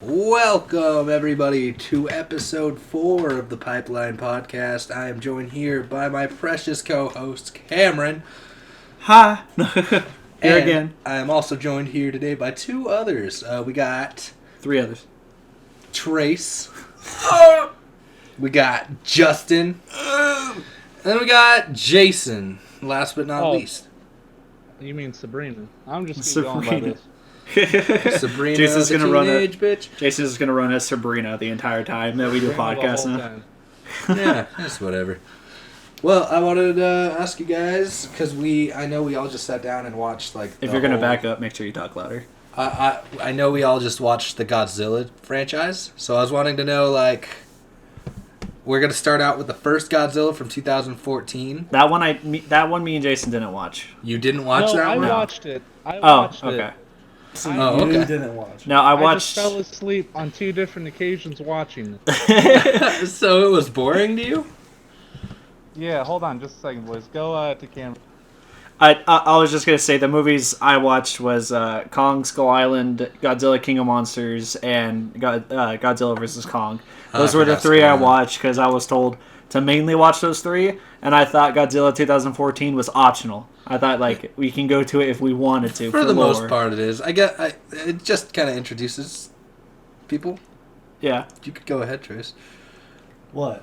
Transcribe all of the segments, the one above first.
Welcome, everybody, to episode 4 of the Pipeline Podcast. I am joined here by my precious co-host, Camrin. Hi. Here again. I am also joined here today by two others. We got... 3 others. Trace. We got Justin. And then we got Jaison, last but not least. You mean Sabrina? I'm just keep going by this. Sabrina, Jason's the gonna run teenage bitch. Jason's going to run as Sabrina the entire time that we do a podcast now. Yeah, that's whatever. Well, I wanted to ask you guys, because I know we all just sat down and watched, like, If you're going to back up, make sure you talk louder. I know we all just watched the Godzilla franchise, so I was wanting to know, like, we're going to start out with the first Godzilla from 2014. That one me and Jason didn't watch. You didn't watch that one? I watched it. I watched okay. it. So okay. you didn't watch. No, I I just watched... fell asleep on 2 different occasions watching it. So it was boring to you? Yeah, hold on just a second, boys. Go to camera. I was just going to say the movies I watched was Kong, Skull Island, Godzilla, King of Monsters, and Godzilla vs. Kong. Those were the 3 I watched because I was told to mainly watch those 3, and I thought Godzilla 2014 was optional. I thought, like, we can go to it if we wanted to. For the lore. most part, it is. It just kind of introduces people. Yeah. You could go ahead, Trace. What?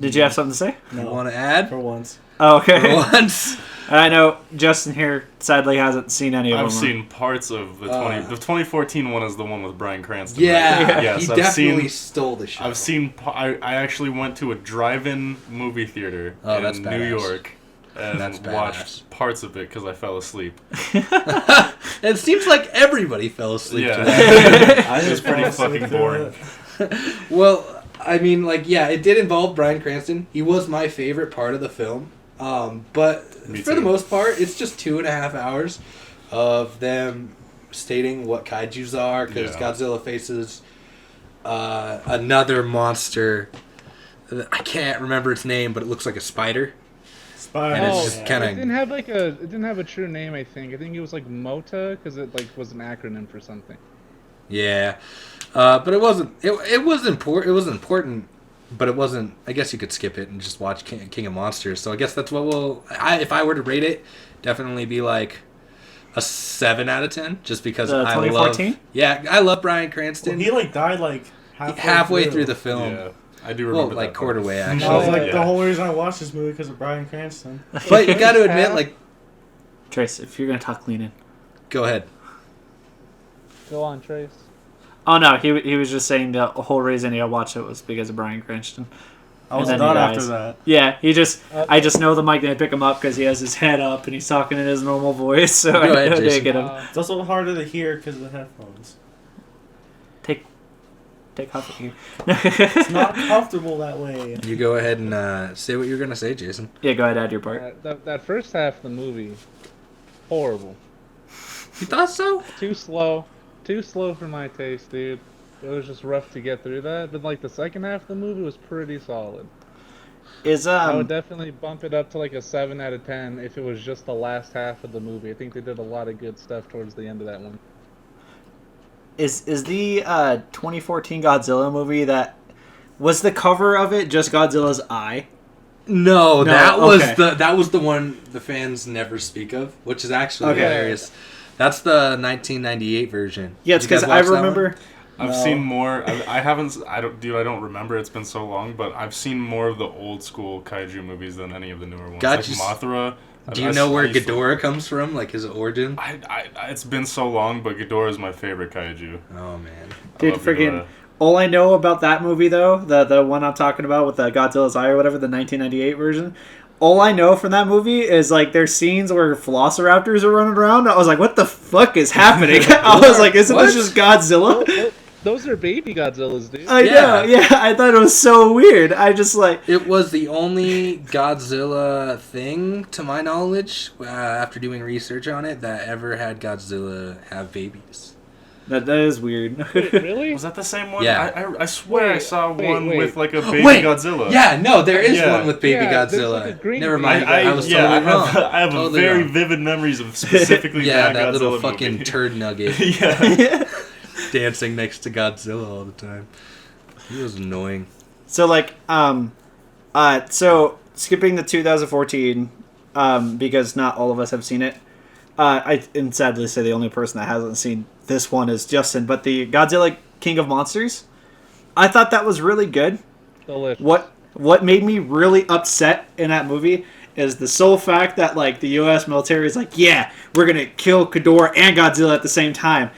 Did you have something to say? You want to add? For once. Oh, okay. For once. And I know Justin here sadly hasn't seen any of them. I've seen parts of the 2014 one is the one with Bryan Cranston. Yeah, right? Yes, he I've definitely seen, stole the show. I've seen. I actually went to a drive-in movie theater in that's New badass. York and That's badass. watched parts of it because I fell asleep. It seems like everybody fell asleep to that. Yeah, I it was just pretty fell asleep fucking to boring. it. Well, I mean, like, yeah, it did involve Bryan Cranston. He was my favorite part of the film. But Me for too. the most part, it's just 2.5 hours of them stating what kaijus are, because Yeah. Godzilla faces another monster. I can't remember its name, but it looks like a spider. Spider. And it's just kinda- It didn't have a true name. I think it was like MOTA because it like was an acronym for something. Yeah, but it wasn't. It was important. It was important, but it wasn't. I guess you could skip it and just watch King of Monsters. So I guess that's what if I were to rate it, definitely be like a 7 out of 10, just because The I 2014? love. Yeah, I love Bryan Cranston. Well, he died like halfway through the film. Yeah, I do remember Well, like that quarter part. way That was actually. like Yeah. the whole reason I watched this movie because of Bryan Cranston. But you got to admit, like, Trace, if you're going to talk, lean in. go ahead. Go on, Trace. Oh, no, he was just saying the whole reason he watched it was because of Bryan Cranston. I was And then done he after dies. that. Yeah, I just know the mic didn't pick him up because he has his head up and he's talking in his normal voice, so Go I ahead, didn't Jason. get him. It's also harder to hear because of the headphones. Take off here. It's not comfortable that way. You go ahead and say what you're gonna say, Jason. Yeah, go ahead, add your part. That first half of the movie, horrible. You thought so? Too slow for my taste, dude. It was just rough to get through that. But like the second half of the movie was pretty solid. Is I would definitely bump it up to like a 7 out of 10 if it was just the last half of the movie. I think they did a lot of good stuff towards the end of that one. Is the 2014 Godzilla movie was the cover of it just Godzilla's eye? No, No, that okay. was the one the fans never speak of, which is actually Okay. hilarious. That's the 1998 version. Yeah, it's Did you because guys I watch that remember. one? I've No. seen more. I haven't. I don't remember. It's been so long, but I've seen more of the old school kaiju movies than any of the newer ones. Gotcha. Like Mothra. Do you know where Ghidorah comes from? Like his origin? It's been so long, but Ghidorah is my favorite kaiju. Oh man. Dude, I love freaking. Ghidorah. All I know about that movie, though, the one I'm talking about with the Godzilla's eye or whatever, the 1998 version, all I know from that movie is, like, there's scenes where velociraptors are running around. I was like, what the fuck is happening? I was like, isn't this just Godzilla? Those are baby Godzillas, dude. I know, yeah. I thought it was so weird. I just, like... It was the only Godzilla thing, to my knowledge, after doing research on it, that ever had Godzilla have babies. That is weird. Wait, really? Was that the same one? Yeah. I swear I saw one wait. with like a baby Wait, Godzilla. Yeah, no, there is Yeah. one with baby Yeah, there's Godzilla. like a green Never baby. mind, I was totally wrong. I have Totally very wrong. vivid memories of specifically Yeah, that that Godzilla little fucking movie. turd nugget. Yeah. dancing next to Godzilla all the time. He was annoying. So like, so skipping the 2014, because not all of us have seen it. And sadly say the only person that hasn't seen this one is Justin. But the Godzilla King of Monsters, I thought that was really good. Delicious. What made me really upset in that movie is the sole fact that like the U.S. military is like, yeah, we're gonna kill Ghidorah and Godzilla at the same time,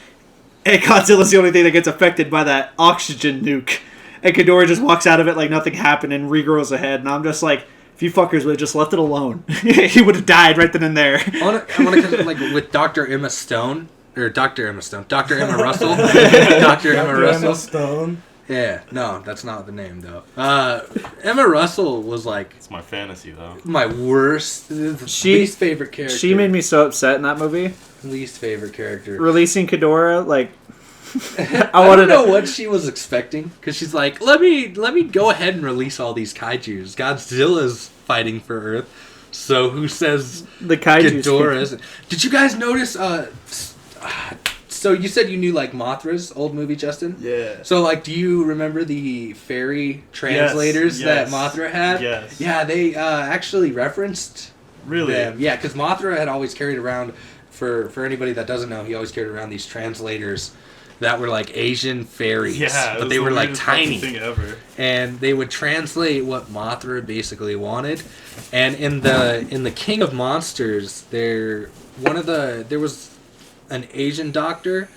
and Godzilla's the only thing that gets affected by that oxygen nuke, and Ghidorah just walks out of it like nothing happened and regrows a head, and I'm just like, if you fuckers would have just left it alone, he would have died right then and there. I want to like with Dr. Emma Stone or Dr. Emma Stone, Dr. Emma Russell, Dr. Emma Russell. Stone. Yeah, no, that's not the name though. Emma Russell was like It's my fantasy though. my least favorite character. She made me so upset in that movie. least favorite character. Releasing Ghidorah, like I don't know what she was expecting because she's like, let me go ahead and release all these kaijus. Godzilla's fighting for Earth, so who says the kaiju. Ghidorah isn't? Did you guys notice? So you said you knew like Mothra's old movie, Justin? Yeah. So like, do you remember the fairy translators that yes. Mothra had? Yes. Yeah, they actually referenced Really? them. Yeah, because Mothra had always carried around, for anybody that doesn't know, he always carried around these translators that were like Asian fairies. Yeah, but they were like weirdest tiny. thing ever. And they would translate what Mothra basically wanted. And in the King of Monsters, there was an Asian doctor,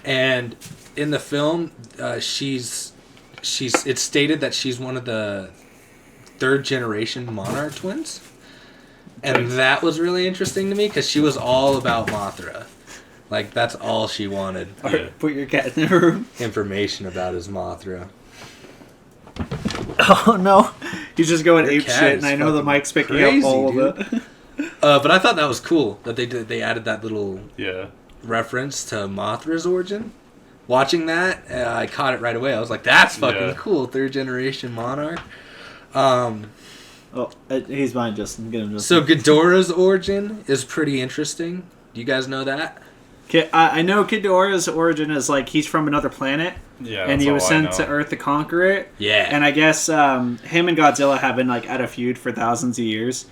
and in the film, it's stated that she's one of the third generation monarch twins, and that was really interesting to me because she was all about Mothra. Like that's all she wanted. Alright, put your cat in the room. Information about his Mothra. Oh no, he's just going Your ape cat shit, is and I know the fucking mic's picking crazy, up all dude. of it. But I thought that was cool that they added that little Yeah. reference to Mothra's origin. Watching that, I caught it right away. I was like, "That's fucking Yeah. cool, third generation monarch." Oh, he's mine, Justin. Get him, Justin. So Ghidorah's origin is pretty interesting. Do you guys know that? I know Ghidorah's origin is like he's from another planet, Yeah. and that's he was all I sent know. to Earth to conquer it. Yeah. And I guess him and Godzilla have been like at a feud for thousands of years.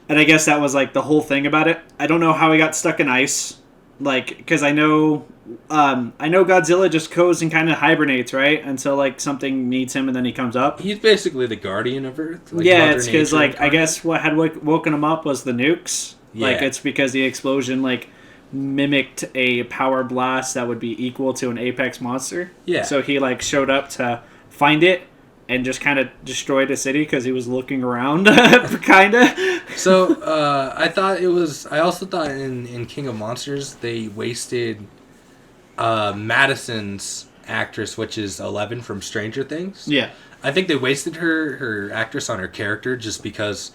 And I guess that was like the whole thing about it. I don't know how he got stuck in ice, like because I know Godzilla just goes and kind of hibernates, right, until like something needs him, and then he comes up. He's basically the guardian of Earth. Like Yeah, Mother it's because Nature like I incarnate. guess what had woken him up was the nukes. Like Yeah. it's because the explosion like mimicked a power blast that would be equal to an apex monster. Yeah. So he like showed up to find it and just kind of destroyed a city because he was looking around, kind of. So I also thought in King of Monsters they wasted Madison's actress, which is 11 from Stranger Things. Yeah. I think they wasted her actress on her character just because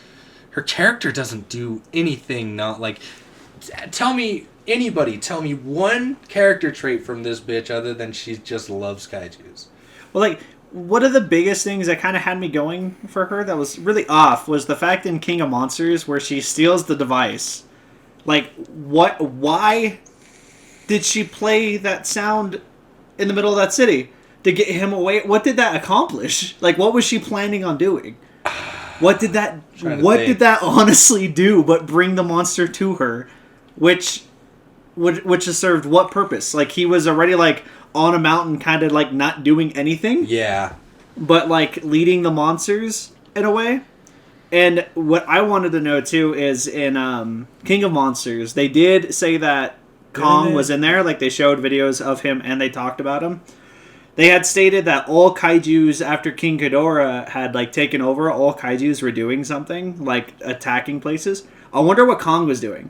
her character doesn't do anything. Not like, tell me one character trait from this bitch other than she just loves kaijus. Well, like one of the biggest things that kind of had me going for her that was really off was the fact in King of Monsters where she steals the device. Like, why did she play that sound in the middle of that city to get him away? What did that accomplish? Like, what was she planning on doing? What did that honestly do but bring the monster to her? Which has served what purpose? Like, he was already, like, on a mountain kind of, like, not doing anything. Yeah. But, like, leading the monsters in a way. And what I wanted to know, too, is in King of Monsters, they did say that Kong was in there. Like, they showed videos of him and they talked about him. They had stated that all kaijus after King Ghidorah had, like, taken over, all kaijus were doing something, like, attacking places. I wonder what Kong was doing.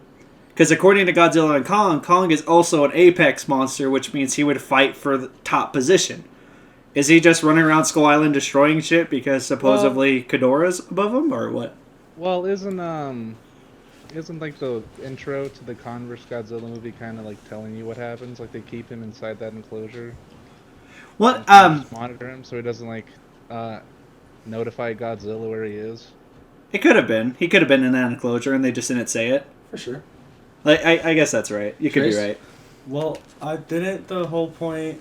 Because according to Godzilla and Kong is also an apex monster, which means he would fight for the top position. Is he just running around Skull Island destroying shit because supposedly Ghidorah's above him, or what? Well, isn't like the intro to the Kong vs. Godzilla movie kind of like telling you what happens? Like they keep him inside that enclosure. What? And just monitor him so he doesn't like notify Godzilla where he is. It could have been. He could have been in that enclosure, and they just didn't say it. For sure. Like I guess that's right. You could Trace? be right. Well, I didn't the whole point.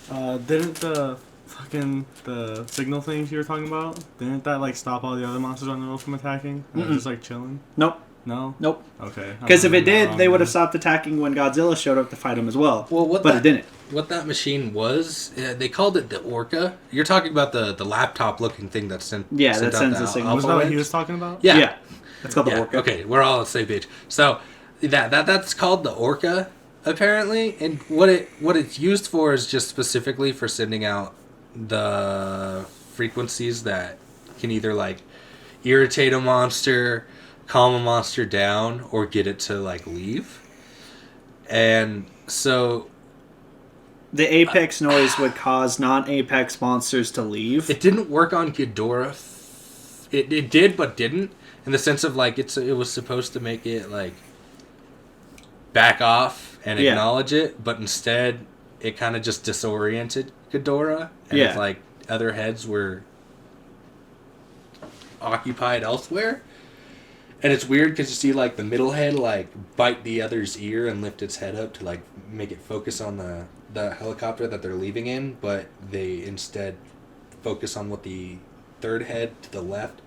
Didn't the signal things you were talking about? Didn't that like stop all the other monsters on the road from attacking? And they're just like chilling. Nope. No. Nope. Okay. Because if it did, they would have stopped attacking when Godzilla showed up to fight him as well. Well, but it didn't. What that machine was, they called it the Orca. You're talking about the laptop-looking thing that sent. Yeah, sent that out sends the a signal. Was that what he was talking about? Yeah. That's called the Yeah, Orca. okay, we're all on the same page. So that's called the Orca, apparently, and what it's used for is just specifically for sending out the frequencies that can either like irritate a monster, calm a monster down, or get it to like leave. And so The apex noise would cause non-apex monsters to leave. it didn't work on Ghidorah. It did, but didn't. In the sense of like it was supposed to make it like back off and acknowledge it, but instead it kind of just disoriented Ghidorah, and it's like other heads were occupied elsewhere. And it's weird because you see like the middle head like bite the other's ear and lift its head up to like make it focus on the helicopter that they're leaving in, but they instead focus on what the third head to the left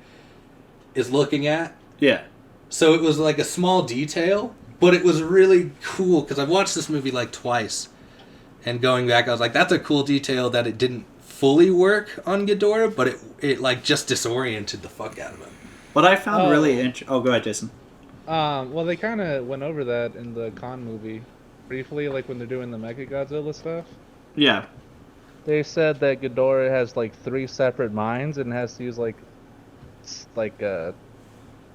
is looking at. Yeah. So it was like a small detail, but it was really cool because I've watched this movie like twice, and going back I was like, that's a cool detail that it didn't fully work on Ghidorah, but it like just disoriented the fuck out of him. What I found really interesting... Oh, go ahead, Jason. Well, they kind of went over that in the Kong movie briefly, like when they're doing the Mechagodzilla stuff. Yeah. They said that Ghidorah has like 3 separate minds and has to use like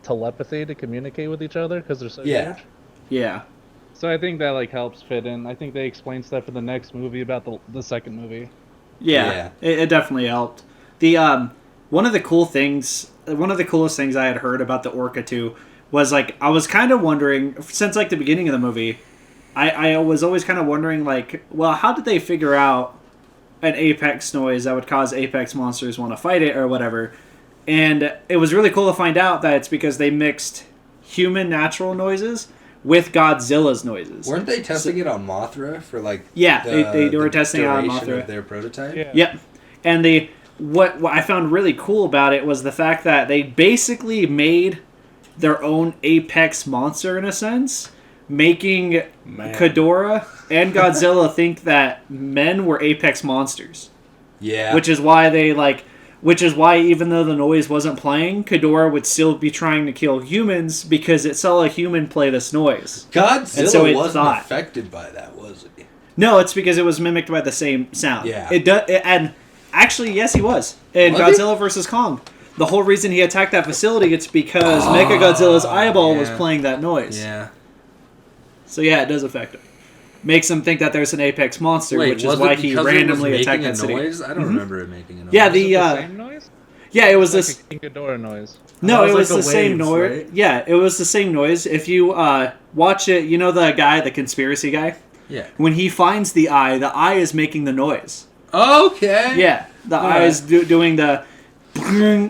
telepathy to communicate with each other because they're so huge. Yeah. So I think that like helps fit in. I think they explain stuff in the next movie about the second movie. Yeah. It definitely helped. The one of the coolest things I had heard about the Orca 2 was like I was kind of wondering since like the beginning of the movie, I was always kind of wondering like, well, how did they figure out an apex noise that would cause apex monsters want to fight it or whatever? And it was really cool to find out that it's because they mixed human natural noises with Godzilla's noises. Weren't they testing it on Mothra for like? Yeah, they were testing it on duration Mothra. of their prototype. Yeah. Yep. And what I found really cool about it was the fact that they basically made their own apex monster in a sense, making Ghidorah and Godzilla think that men were apex monsters. Yeah. Which is why even though the noise wasn't playing, Ghidorah would still be trying to kill humans because it saw a human play this noise. Godzilla wasn't affected by that, was he? No, it's because it was mimicked by the same sound. Yeah. And actually, yes, he was. In Godzilla vs. Kong. The whole reason he attacked that facility, it's because Mechagodzilla's eyeball was playing that noise. Yeah. So yeah, it does affect him. Makes him think that there's an apex monster, which is why he randomly attacked that city. Noise? I don't remember it making a noise. Yeah, Was it the same noise? Yeah, it was Like this. a Ghidorah noise. No, it was like the the same waves, noise. right? Yeah, it was the same noise. If you watch it, you know the guy, the conspiracy guy? Yeah. When he finds the eye is making the noise. Okay. Yeah, the eye is doing the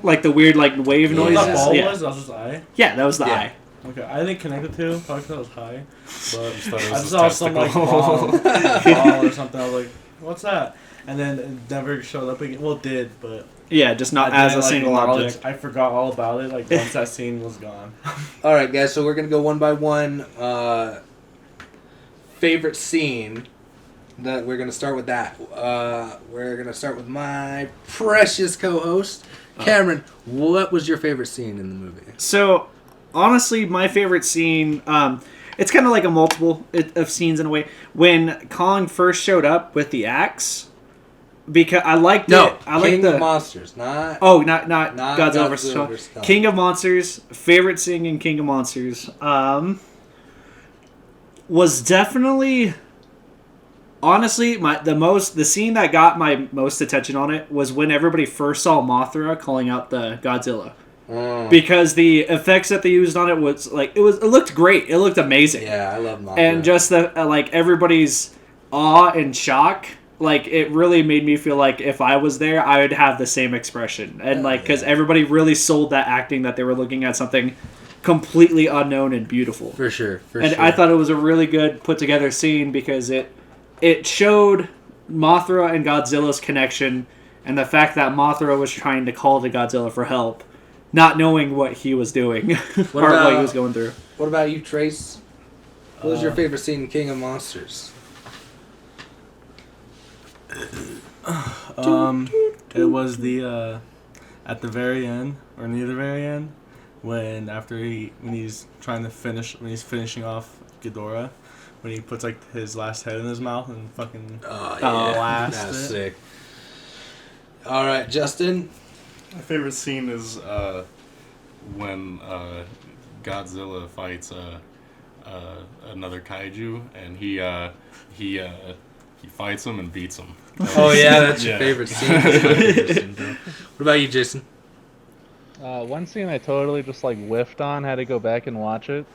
like the weird like wave Yeah. noises. That ball Yeah. was? That was his eye? Yeah, that was the Yeah. eye. Okay, I didn't connect the two. Probably because I was high. But Just thought it was I his saw some like testicle. ball or something. I was like, what's that? And then it never showed up again. Well, it did, but... Yeah, just not I as a didn't, like, single acknowledge- object. I forgot all about it, like, once that scene was gone. All right, guys. So we're gonna go one by one. Favorite scene. That we're gonna start with that. We're gonna start with my precious co-host, Camrin. What was your favorite scene in the movie? So, honestly, my favorite scene, it's kind of like a multiple of scenes in a way. When Kong first showed up with the axe, because I liked it. I liked King the of Monsters, not. Oh, not Godzilla Godzilla vs. Kong. vs. Kong. King of Monsters. Favorite scene in King of Monsters was definitely. Honestly, the scene that got my most attention on it was when everybody first saw Mothra calling out the Godzilla. Because the effects that they used on it was like it looked great. It looked amazing. Yeah, I love Mothra. And just the like everybody's awe and shock, like it really made me feel like if I was there, I would have the same expression. And like because everybody really sold that acting that they were looking at something completely unknown and beautiful. For sure. And I thought it was a really good put together scene because it showed Mothra and Godzilla's connection and the fact that Mothra was trying to call to Godzilla for help, not knowing what he was doing or what he was going through. What about you, Trace? What was your favorite scene in King of Monsters? It was the at the very end or near the very end when he's finishing off Ghidorah, when he puts like his last head in his mouth and fucking blasts That's it. sick. All right, Justin. My favorite scene is when Godzilla fights another kaiju, and he fights him and beats him. Oh yeah, that's your favorite scene. That's my favorite scene, bro. What about you, Jason? One scene I totally just like whiffed on, had to go back and watch it,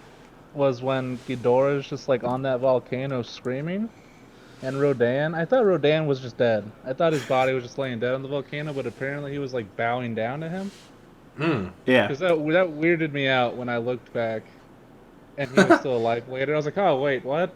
was when Ghidorah's just like on that volcano screaming, and Rodan. I thought Rodan was just dead. I thought his body was just laying dead on the volcano, but apparently he was like bowing down to him. Yeah. Because that weirded me out when I looked back, and he was still alive later. I was like, oh wait, what?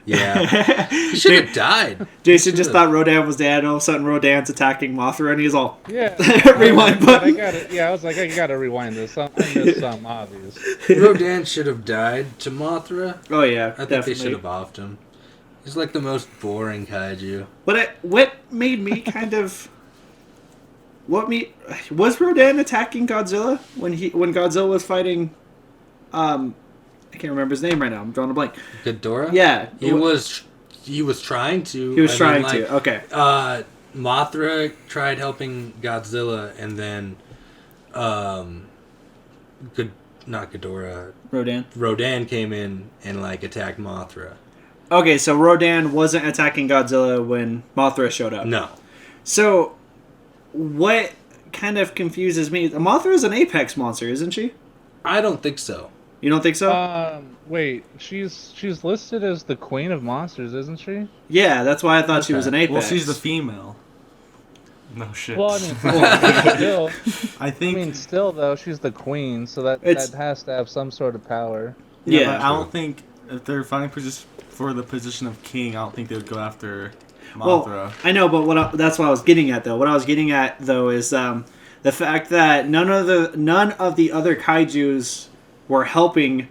Yeah, he should have died. Jason just thought Rodan was dead, and all of a sudden Rodan's attacking Mothra, and he's all, Yeah. rewind button. I was like, I gotta rewind this. I missed some obvious. Rodan should have died to Mothra. Oh yeah, I think they should have offed him. He's like the most boring kaiju. What made me kind of... Was Rodan attacking Godzilla when Godzilla was fighting... I can't remember his name right now. I'm drawing a blank. Ghidorah? Yeah. He was trying to. He was trying to. Okay. Mothra tried helping Godzilla, and then not Ghidorah. Rodan came in and like attacked Mothra. Okay, so Rodan wasn't attacking Godzilla when Mothra showed up. No. So, what kind of confuses me? Mothra is an apex monster, isn't she? I don't think so. You don't think so? Wait, she's listed as the queen of monsters, isn't she? Yeah, that's why I thought she was an apex. Well, she's the female. No shit. Well, I mean, still. I think. Still though, she's the queen, so that has to have some sort of power. Yeah, but I don't think if they're fighting for the position of king, I don't think they would go after Mothra. Well, I know, but that's what I was getting at, though. What I was getting at, though, is the fact that none of the other kaijus were helping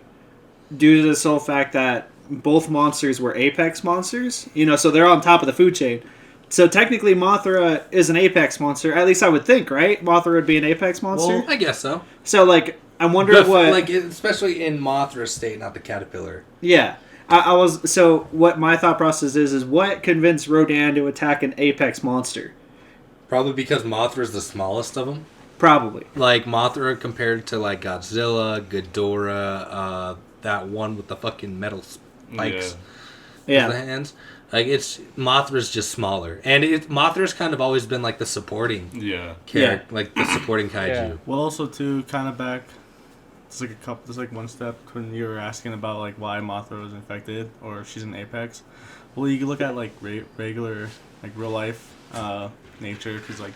due to the sole fact that both monsters were apex monsters. So they're on top of the food chain. So technically, Mothra is an apex monster. At least I would think, right? Mothra would be an apex monster. Well, I guess so. So, like, I wonder what... especially in Mothra's state, not the caterpillar. Yeah. I was... So, what my thought process is what convinced Rodan to attack an apex monster? Probably because Mothra's the smallest of them. Probably. Like, Mothra compared to, like, Godzilla, Ghidorah, that one with the fucking metal spikes. Yeah. The hands. Like, Mothra's just smaller. And Mothra's kind of always been, like, the supporting character. Like, the supporting kaiju. Yeah. Well, also, too, kind of back... There's like one step when you were asking about, like, why Mothra was infected, or she's an apex. Well, you can look at, like, regular, like, real-life nature, because, like,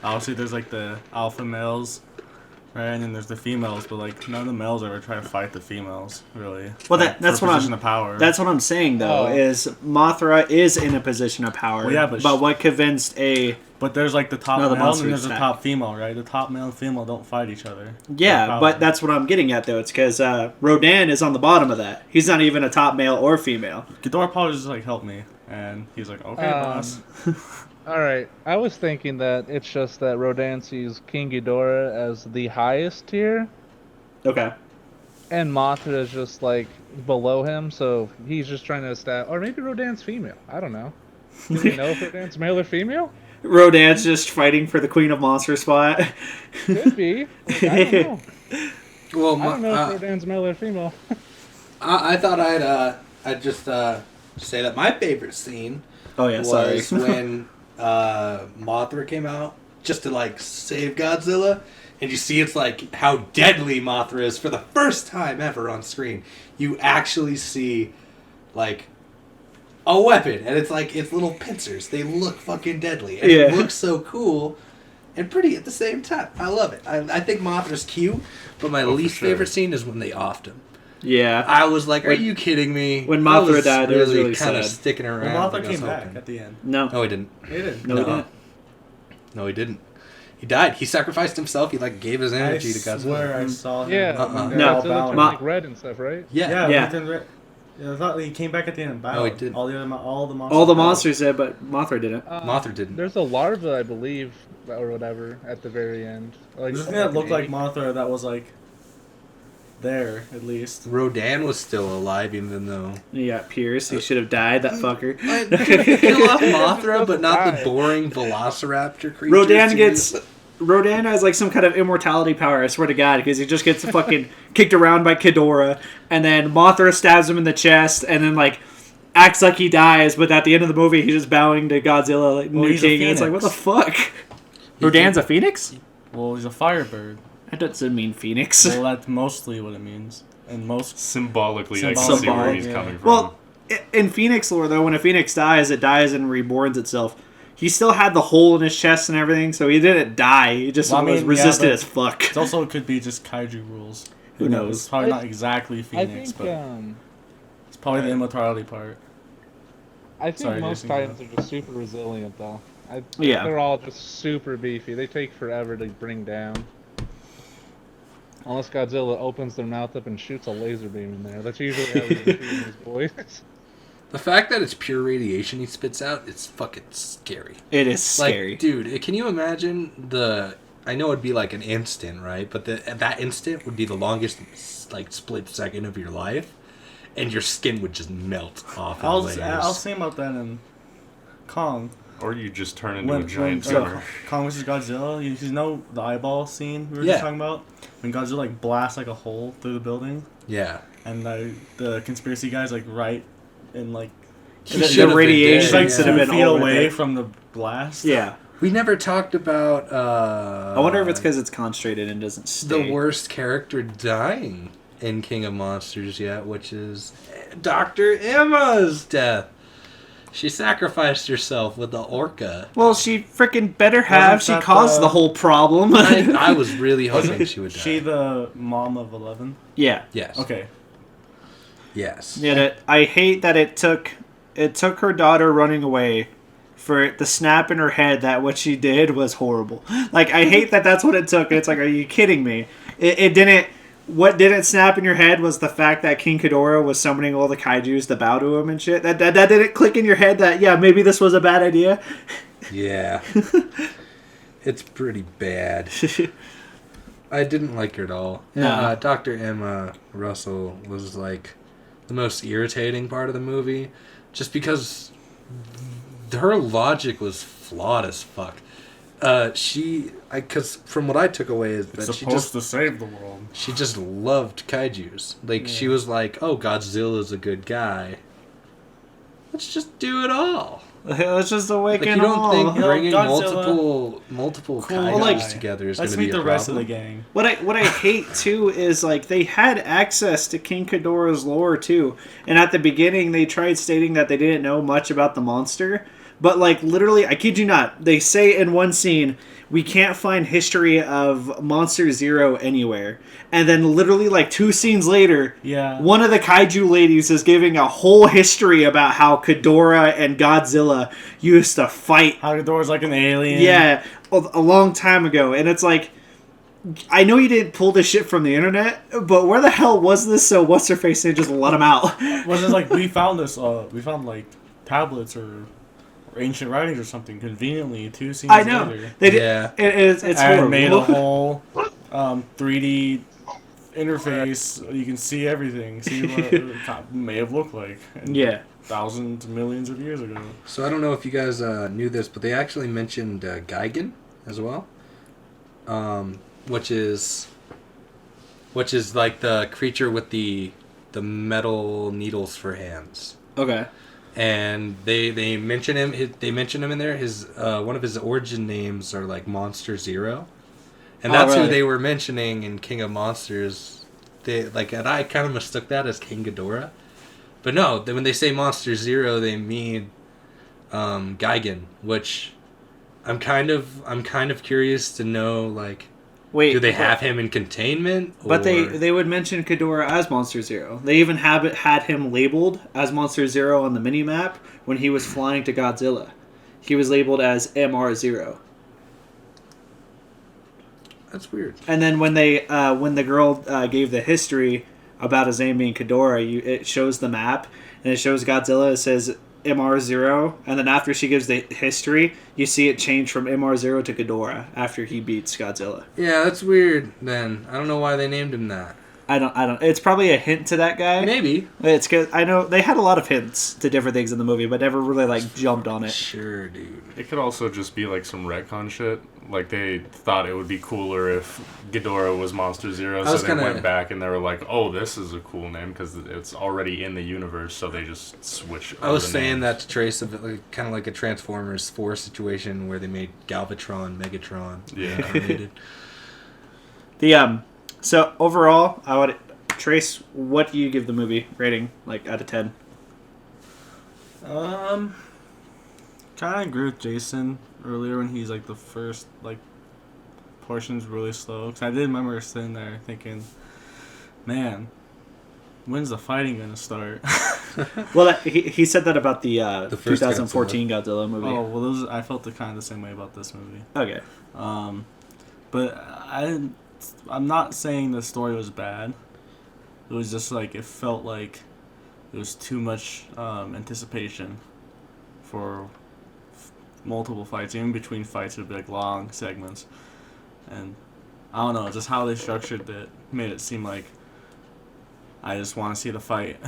obviously there's, like, the alpha males, right, and then there's the females, but, like, none of the males ever try to fight the females, really. Well, like, that's for what position of power. That's what I'm saying, though, is Mothra is in a position of power. Well, yeah, but what convinced But there's, like, the top Another male monster and there's the attack. top female, right? The top male and female don't fight each other. Yeah, but that's what I'm getting at, though. It's because Rodan is on the bottom of that. He's not even a top male or female. Ghidorah probably just, like, help me, and he's like, okay, boss. Alright, I was thinking that it's just that Rodan sees King Ghidorah as the highest tier, Okay. and Mothra is just, like, below him, so he's just trying to establish... Or maybe Rodan's female. I don't know. Do we know if Rodan's male or female? Rodan's just fighting for the Queen of Monster spot. Could be. Like, I don't know. Well, I don't know if Rodan's male or female. I thought I'd just say that my favorite scene was when Mothra came out just to like save Godzilla, and you see it's like how deadly Mothra is for the first time ever on screen. You actually see like a weapon, and it's like it's little pincers. They look fucking deadly, and it looks so cool. and pretty at the same time. I love it. I think Mothra's cute, but my least favorite scene is when they offed him. Yeah. I was like, "Are you kidding me?" When Mothra died, it was really kind of sad. sticking around. Well, Mothra like I was came back hoping. at the end. No, he didn't. He did. No, he didn't. No, he didn't. He died. He sacrificed himself. He gave his energy to I Godzilla. swear I saw him. Yeah, Uh-uh. No, Godzilla turned Ma- like red and stuff, right? Yeah. Yeah. I thought he came back at the end and battled. No, he didn't. All the monsters. All the monsters did, but Mothra didn't. Mothra didn't. There's a larva, I believe, or whatever, at the very end. Like, There's a thing that looked like Mothra that was like there at least. Rodan was still alive, even though You got Pierce. He should have died, that fucker. kill off Mothra, but not the boring Velociraptor creature. Rodan has like some kind of immortality power, I swear to God, because he just gets fucking kicked around by Ghidorah, and then Mothra stabs him in the chest, and then like acts like he dies, but at the end of the movie he's just bowing to Godzilla, like Well, new he's a king, and it's like, what the phoenix. fuck? Rodan's a phoenix? Well, he's a firebird. That doesn't mean phoenix. Well, that's mostly what it means. And most Symbolically, I can see where Symbolic, he's yeah. coming from. Well, in Phoenix lore, though, when a phoenix dies, it dies and reborns itself. He still had the hole in his chest and everything, so he didn't die. He just was resistant but as fuck. it also could be just kaiju rules. Who knows? It's probably I- not exactly I Phoenix, think, but it's probably the immortality part. I think Sorry, most Jason, Titans are just super resilient, though. Yeah. They're all just super beefy. They take forever to bring down. Unless Godzilla opens their mouth up and shoots a laser beam in there. That's usually how he's shooting his boys. The fact that it's pure radiation he spits out, it's fucking scary. It is scary. Like, dude, can you imagine I know it'd be like an instant, right? But that instant would be the longest, like, split second of your life, and your skin would just melt off. I in was layers. saying about that in Kong. or you just turn into a giant so tumor. Kong vs. Godzilla, you know the eyeball scene we were Yeah. just talking about? When Godzilla like blasts like a hole through the building, Yeah. and the conspiracy guy's like right in like He The should've been radiation he's dead, like should yeah. have 2 been feet over away it. from the blast. Yeah. We never talked about. I wonder if it's because it's concentrated and doesn't stay. the worst character dying in King of Monsters yet, which is Dr. Emma's death. She sacrificed herself with the orca. Well, she freaking better have. She that caused the- the whole problem. I was really hoping she would die. She the mom of 11? Yeah. Yes. Okay. Yes. Yeah. I hate that it took her daughter running away for it to snap in her head that what she did was horrible. Like, I hate that that's what it took. It's like, are you kidding me? It didn't. What didn't snap in your head was the fact that King Ghidorah was summoning all the kaijus to bow to him and shit. That didn't click in your head that, yeah, maybe this was a bad idea. Yeah. It's pretty bad. I didn't like her at all. No. Dr. Emma Russell was like the most irritating part of the movie, just because her logic was flawed as fuck. Because from what I took away is that It's supposed to save the world. she just loved kaijus. Like, she was like, oh, Godzilla's a good guy. Let's just do it all. Let's just Like, awaken you don't all. think bringing Godzilla, multiple cool kaijus guy. together is going Let's to be meet a the rest of problem? the gang. What I hate too is like they had access to King Ghidorah's lore too, and at the beginning they tried stating that they didn't know much about the monster, but like literally, I kid you not, they say in one scene, we can't find history of Monster Zero anywhere, and then literally like 2 scenes later, Yeah. one of the kaiju ladies is giving a whole history about how Ghidorah and Godzilla used to fight. How Ghidorah's like an alien. Yeah, a long time ago, and it's like, I know you didn't pull this shit from the internet, but where the hell was this? So what's her face and just let him out? Was it like we found this? We found like tablets or ancient writings or something conveniently 2 scenes I know later. they did. Yeah. It's And horrible. made a whole 3D interface. You can see everything. See what it may have looked like. Yeah. Thousands, millions of years ago. So I don't know if you guys knew this, but they actually mentioned Gigan as well, which is like the creature with the metal needles for hands. Okay. And they mention him. They mention him in there. His one of his origin names are like Monster Zero, and that's who really? they were mentioning in King of Monsters. And I kind of mistook that as King Ghidorah, but no. When they say Monster Zero, they mean Gigan, which I'm kind of curious to know, like, Wait, do they have him in containment? But or... they would mention Ghidorah as Monster Zero. They even had him labeled as Monster Zero on the mini map when he was flying to Godzilla. He was labeled as MR0. That's weird. And then when the girl gave the history about his name being Ghidorah, it shows the map and it shows Godzilla. It says MR0, and then after she gives the history, you see it change from MR0 to Ghidorah after he beats Godzilla. Yeah, that's weird. Then I don't know why they named him that. I don't. It's probably a hint to that guy. Maybe It's cause I know they had a lot of hints to different things in the movie, but never really like jumped on it. Sure, dude. It could also just be like some retcon shit. Like they thought it would be cooler if Ghidorah was Monster Zero, so they went back and they were like, "Oh, this is a cool name because it's already in the universe." So they just switched. I was saying that to trace of it, like, kind of like a Transformers 4 situation where they made Galvatron, Megatron. Yeah. So overall, I would Trace. What do you give the movie rating? Like out of 10? Kind of agree with Jason earlier when he's like the first like portion's really slow. Cause I did remember sitting there thinking, man, when's the fighting gonna start? Well, he said that about the first 2014 Godzilla movie. Oh well, I felt kind of the same way about this movie. Okay. But I'm not saying the story was bad. It was just like it felt like it was too much anticipation for multiple fights. Even between fights would be like long segments, and I don't know, just how they structured it made it seem like I just want to see the fight.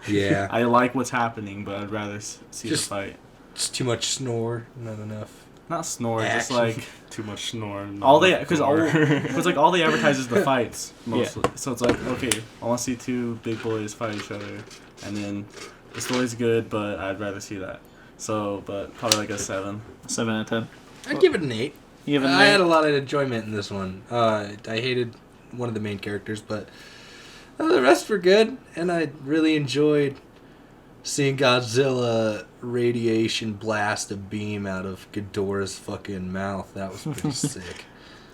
Yeah. I like what's happening, but I'd rather see the fight. It's too much snore, not enough. Not snore, Action. just like too much snoring. all they because all they advertise is the fights mostly. Yeah. So it's like, okay, I want to see two big boys fight each other, and then the story's good, but I'd rather see that. So, but probably like a 7. 7 out of 10. I'd give it an 8. You have an I 8? had a lot of enjoyment in this one. I hated one of the main characters, but the rest were good, and I really enjoyed seeing Godzilla radiation blast a beam out of Ghidorah's fucking mouth. That was pretty sick.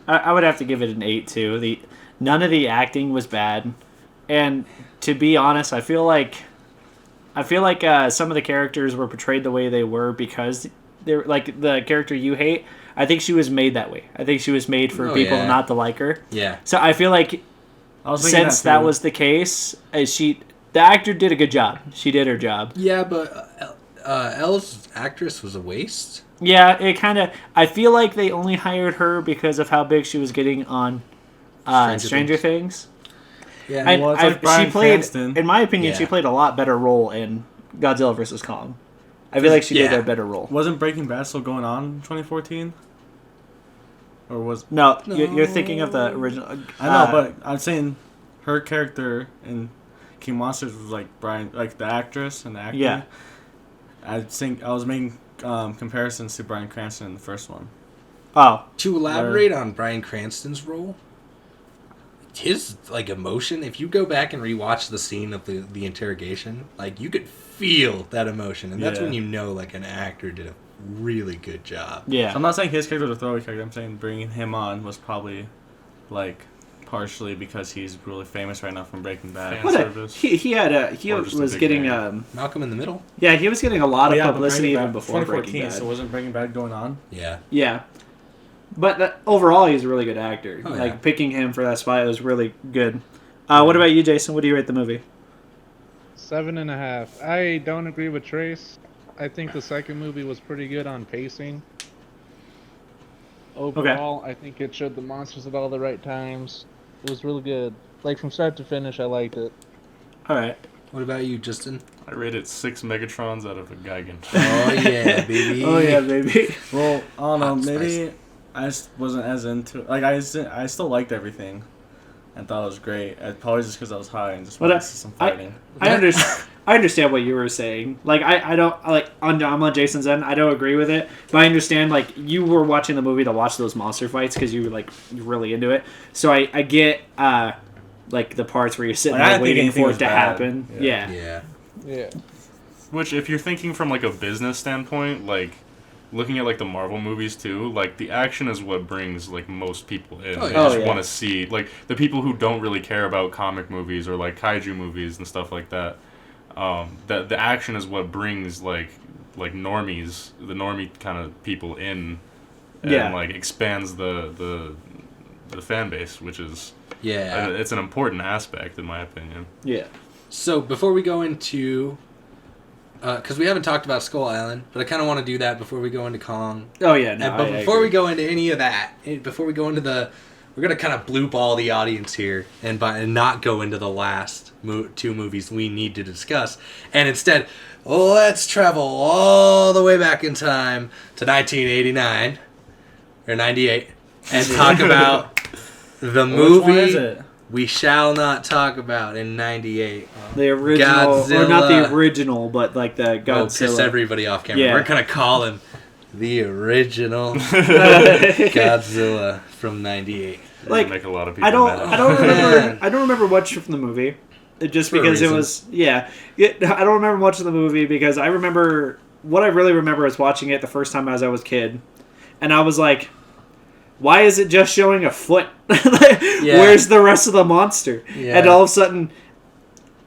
I would have to give it an 8 too. None of the acting was bad, and to be honest, I feel like some of the characters were portrayed the way they were because they're like the character you hate. I think she was made that way. I think she was made for people not to like her. Yeah. So I feel like since that was the case, the actor did a good job. She did her job. Yeah, but Elle's actress was a waste. Yeah, it kind of. I feel like they only hired her because of how big she was getting on Stranger Things. Yeah, she played. Cranston. In my opinion, she played a lot better role in Godzilla vs. Kong. I feel like she did a better role. Wasn't Breaking Bad still going on in 2014? Or was No, you're thinking of the original. I know, but I'm saying her character in King Monsters was like the actress and the actor. Yeah. I think I was making comparisons to Bryan Cranston in the first one. Oh. To elaborate on Bryan Cranston's role, his like emotion, if you go back and rewatch the scene of the interrogation, like you could feel that emotion, and that's when you know like an actor did a really good job. Yeah. So I'm not saying his character was a throwaway character. I'm saying bringing him on was probably like partially because he's really famous right now from Breaking Bad. He was getting Malcolm in the Middle. Yeah, he was getting a lot of publicity even before 2014, Breaking Bad. so wasn't Breaking Bad going on? Yeah. Yeah. But overall, he's a really good actor. Oh, like picking him for that spot was really good. What about you, Jason? What do you rate the movie? 7.5. I don't agree with Trace. I think the second movie was pretty good on pacing. Overall, I think it showed the monsters at all the right times. It was really good. Like from start to finish, I liked it. All right. What about you, Justin? I rated 6 Megatrons out of a Gigan. Oh yeah, baby. Oh yeah, baby. Well, I don't know. Maybe Spicy. I just wasn't as into it. Like I still liked everything, and thought it was great. Probably just because I was high and just wanted to see some fighting. I understand what you were saying. Like I don't like I'm on Jason's end. I don't agree with it, but I understand like you were watching the movie to watch those monster fights because you were like really into it. So I get like the parts where you're sitting there waiting for it to happen. Yeah. Yeah. Which, if you're thinking from like a business standpoint, like looking at like the Marvel movies too, like the action is what brings like most people in. Oh, They yeah. just want to see like the people who don't really care about comic movies or like kaiju movies and stuff like that. The action is what brings like normies, the normie kind of people in, and like expands the fan base, which is it's an important aspect in my opinion. Yeah. So before we go into, because we haven't talked about Skull Island, but I kind of want to do that before we go into Kong. Oh yeah, no. But before we go into any of that, before we go into we're gonna kind of bloop all the audience here and not go into the last two movies we need to discuss, and instead, let's travel all the way back in time to 1989 or 98 and talk about the movie. Which one is it? We shall not talk about in 98. The original, Godzilla. or not the original, but like the Godzilla. Oh, piss everybody off camera. Yeah. We're gonna call him the original Godzilla from 98. Like, Make a lot of people I don't Yeah. remember much from the movie. Just For a because it reason. was, I don't remember much of the movie because I remember, what I really remember is watching it the first time as I was a kid. And I was like, why is it just showing a foot? Where's the rest of the monster? Yeah. And all of a sudden,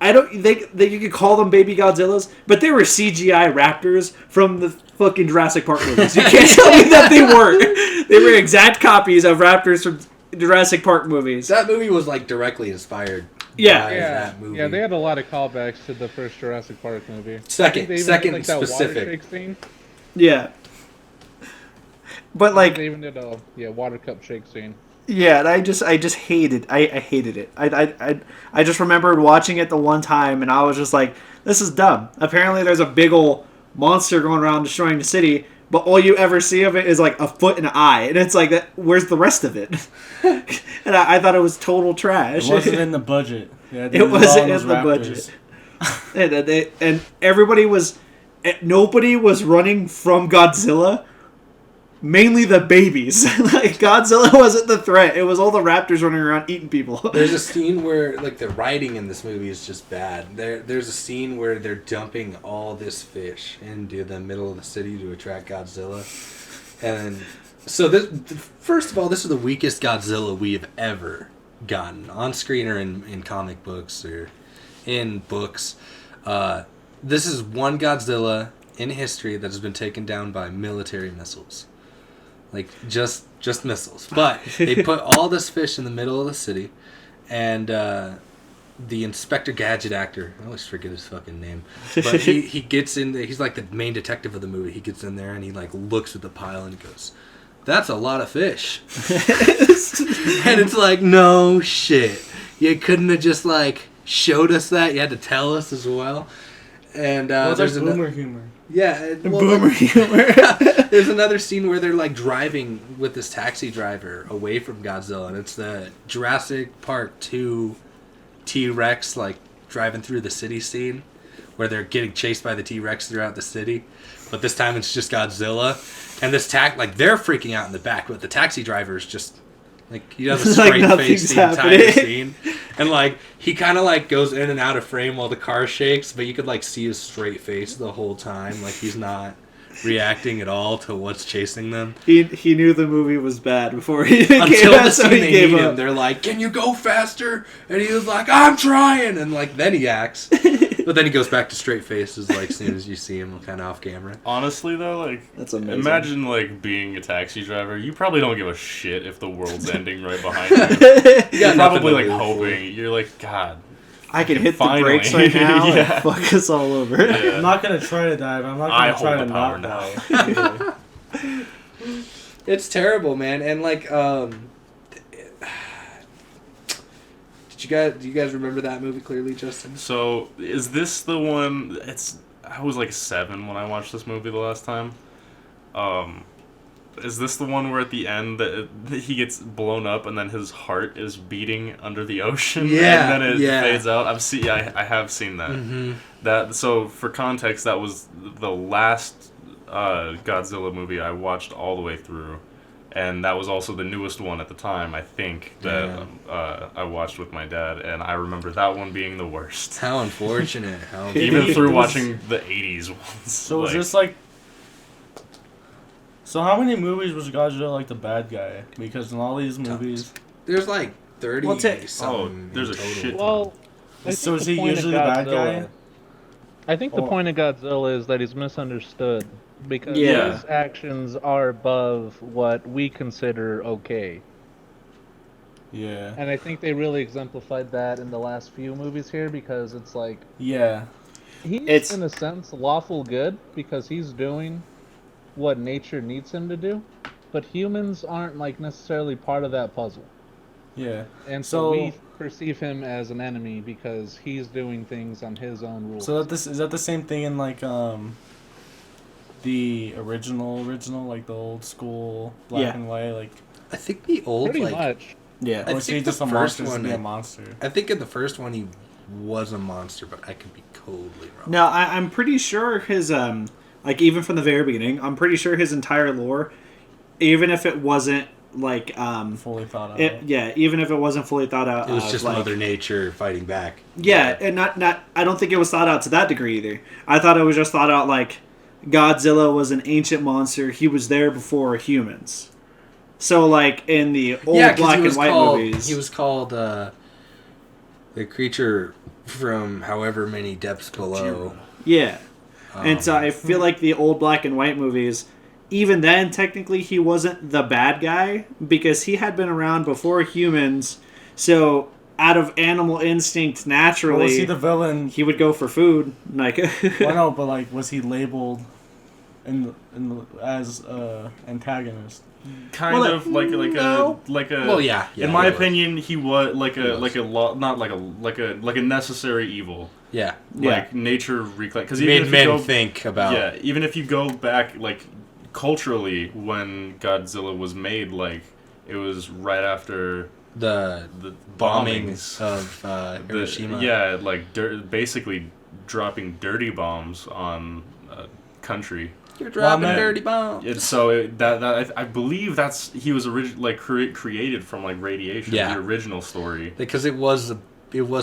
you could call them baby Godzillas, but they were CGI raptors from the fucking Jurassic Park movies. You can't tell me that they weren't. They were exact copies of raptors from Jurassic Park movies. That movie was like directly inspired Yeah. by that movie. Yeah, they had a lot of callbacks to the first Jurassic Park movie. Second They even did, like, that water specific. shake scene. Yeah. But like, They even did a water cup shake scene. yeah, and I just hated. I hated it. I just remembered watching it the one time, and I was just like, this is dumb. Apparently, there's a big ol' monster going around destroying the city, but all you ever see of it is like a foot and an eye, and it's like, where's the rest of it? And I thought it was total trash. It wasn't in the budget. Yeah, It wasn't in the budget. And nobody was running from Godzilla. Mainly the babies. Like, Godzilla wasn't the threat. It was all the raptors running around eating people. There's a scene where, like, the writing in this movie is just bad. There's a scene where they're dumping all this fish into the middle of the city to attract Godzilla. And so, first of all, this is the weakest Godzilla we have ever gotten. On screen or in comic books or in books. This is one Godzilla in history that has been taken down by military missiles. Like, just missiles. But they put all this fish in the middle of the city, and the Inspector Gadget actor, I always forget his fucking name, but he gets in there, he's like the main detective of the movie. He gets in there and he like looks at the pile and he goes, "That's a lot of fish." And it's like, no shit. You couldn't have just like showed us that. You had to tell us as well. And There's boomer humor. yeah, Boomer humor. there's another scene where they're like driving with this taxi driver away from Godzilla, and it's the Jurassic Park 2 T-Rex like driving through the city scene where they're getting chased by the T-Rex throughout the city, but this time it's just Godzilla, and this they're freaking out in the back, but the taxi driver is just like, he does a straight Like face the nothing's entire happening. scene, and like he kind of like goes in and out of frame while the car shakes, but you could like see his straight face the whole time, like he's not reacting at all to what's chasing them. He knew the movie was bad before he came Until out, the so scene he they gave need up. him, they're like, "Can you go faster?" And he was like, "I'm trying," and like then he acts, but then he goes back to straight faces like as soon as you see him kind of off camera. Honestly, though, like, That's amazing. imagine like being a taxi driver. You probably don't give a shit if the world's ending right behind you. You You're got nothing probably to like live for. hoping. You're like, God. I can hit Finally. the brakes right now Yeah. and fuck us all over. Yeah. I'm not gonna try to dive. I'm not I gonna try hold to the power not now. dive. It's terrible, man, and like, do you guys remember that movie clearly, Justin? So, is this the one? I was like 7 when I watched this movie the last time. Is this the one where at the end that he gets blown up and then his heart is beating under the ocean? Yeah, and then it yeah. fades out. I have seen that. Mm-hmm. So for context, that was the last Godzilla movie I watched all the way through, and that was also the newest one at the time, I think, that I watched with my dad, and I remember that one being the worst. How unfortunate. How Even through watching the 80s ones. So was like, this like? So how many movies was Godzilla like the bad guy? Because in all these movies, there's like 30 Well, something. there's a in total. shit ton. Well, I so think is the he point of usually the bad Godzilla- guy? I think the Or- point of Godzilla is that he's misunderstood because Yeah. his actions are above what we consider okay. Yeah. And I think they really exemplified that in the last few movies here because it's like Yeah. he's It's- in a sense lawful good because he's doing what nature needs him to do, but humans aren't like necessarily part of that puzzle. Yeah. And so So- we perceive him as an enemy because he's doing things on his own rules. So is that the same thing in like the original like the old school black Yeah. and white like I think the old pretty like much. Yeah. I or is he think the just a first monster to one, be I- a monster? I think in the first one he was a monster, but I could be totally wrong. No, I'm pretty sure his like even from the very beginning, I'm pretty sure his entire lore, even if it wasn't like Fully thought out. even if it wasn't fully thought out, It was just like, Mother Nature fighting back. Yeah, and not I don't think it was thought out to that degree either. I thought it was just thought out like Godzilla was an ancient monster. He was there before humans. So like in the old 'cause black he was and white called, movies, he was called the creature from however many depths below. yeah. And so Um, I feel like the old black and white movies, even then, technically he wasn't the bad guy because he had been around before humans. So out of animal instinct, Well, naturally, was he the villain? he would go for food. Like, Well, no, but like, was he labeled as antagonist? Kind Well, of like no. a Well, yeah. in my he was. opinion, he was like He was. not like a necessary evil. Yeah. Yeah. Like nature reclaim because He even made if you men go, think about. yeah, even if you go back like culturally when Godzilla was made, like it was right after The the bombings bombings. of Hiroshima. Yeah, like basically dropping dirty bombs on a country. You're dropping man. dirty bombs. It's so I believe that's he was like created from like radiation. Yeah. The original story. Because it was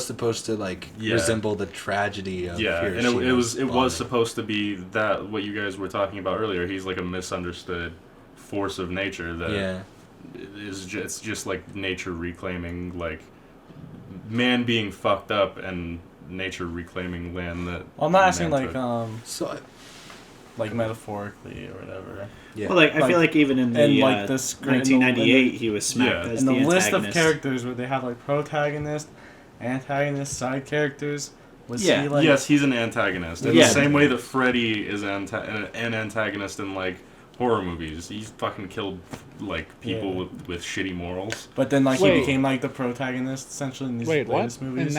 supposed to like Yeah. resemble the tragedy of Yeah, and Hiroshima. it was bombing. supposed to be that what you guys were talking about earlier. He's like a misunderstood force of nature that Yeah. is just like nature reclaiming, like man being fucked up and nature reclaiming land that. Well, I'm not asking man like took. So like metaphorically or whatever. yeah. well, like I Like- feel like even in the and, like, the sc- 1998, he was smacked Yeah. as And the the list of antagonist. characters where they have like protagonist, antagonist, side characters. Was Yeah. he like? Yes, he's an antagonist. In Yeah. the same way that Freddy is an antagonist in like horror movies. He's fucking killed like people Yeah. with shitty morals. But then like Wait. he became like the protagonist essentially in these Wait, what? latest movies.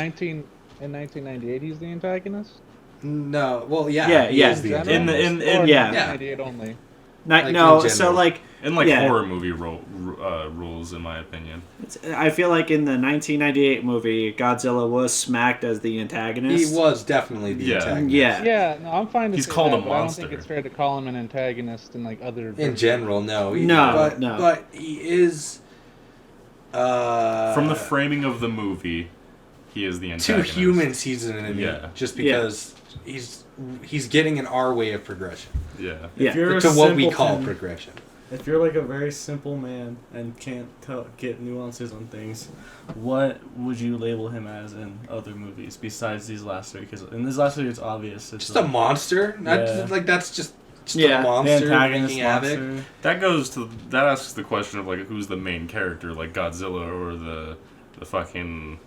In 1998, he's the antagonist. No. Well, yeah. Yeah, he yeah. is the General? In- Or yeah. 1998 only. Like, no, in so general. like In like Yeah. horror movie rules, in my opinion. I feel like in the 1998 movie, Godzilla was smacked as the antagonist. He was definitely the Yeah. antagonist. Yeah. Yeah, no, I'm fine to He's say called that, a but I don't monster. think it's fair to call him an antagonist in like other. In general, no. No, no. But he is. From the framing of the movie, he is the to antagonist. humans, he's an enemy. Yeah. Just because he's getting in our way of progression. Yeah. Yeah. If you're To a what we call simpleton- progression. If you're like a very simple man and can't get nuances on things, what would you label him as in other movies besides these last three? Because in these last three, it's obvious. It's Just a monster. Not Yeah. like that's just Yeah. a the monster antagonist wreaking havoc. monster. That asks the question of like who's the main character, like Godzilla or the fucking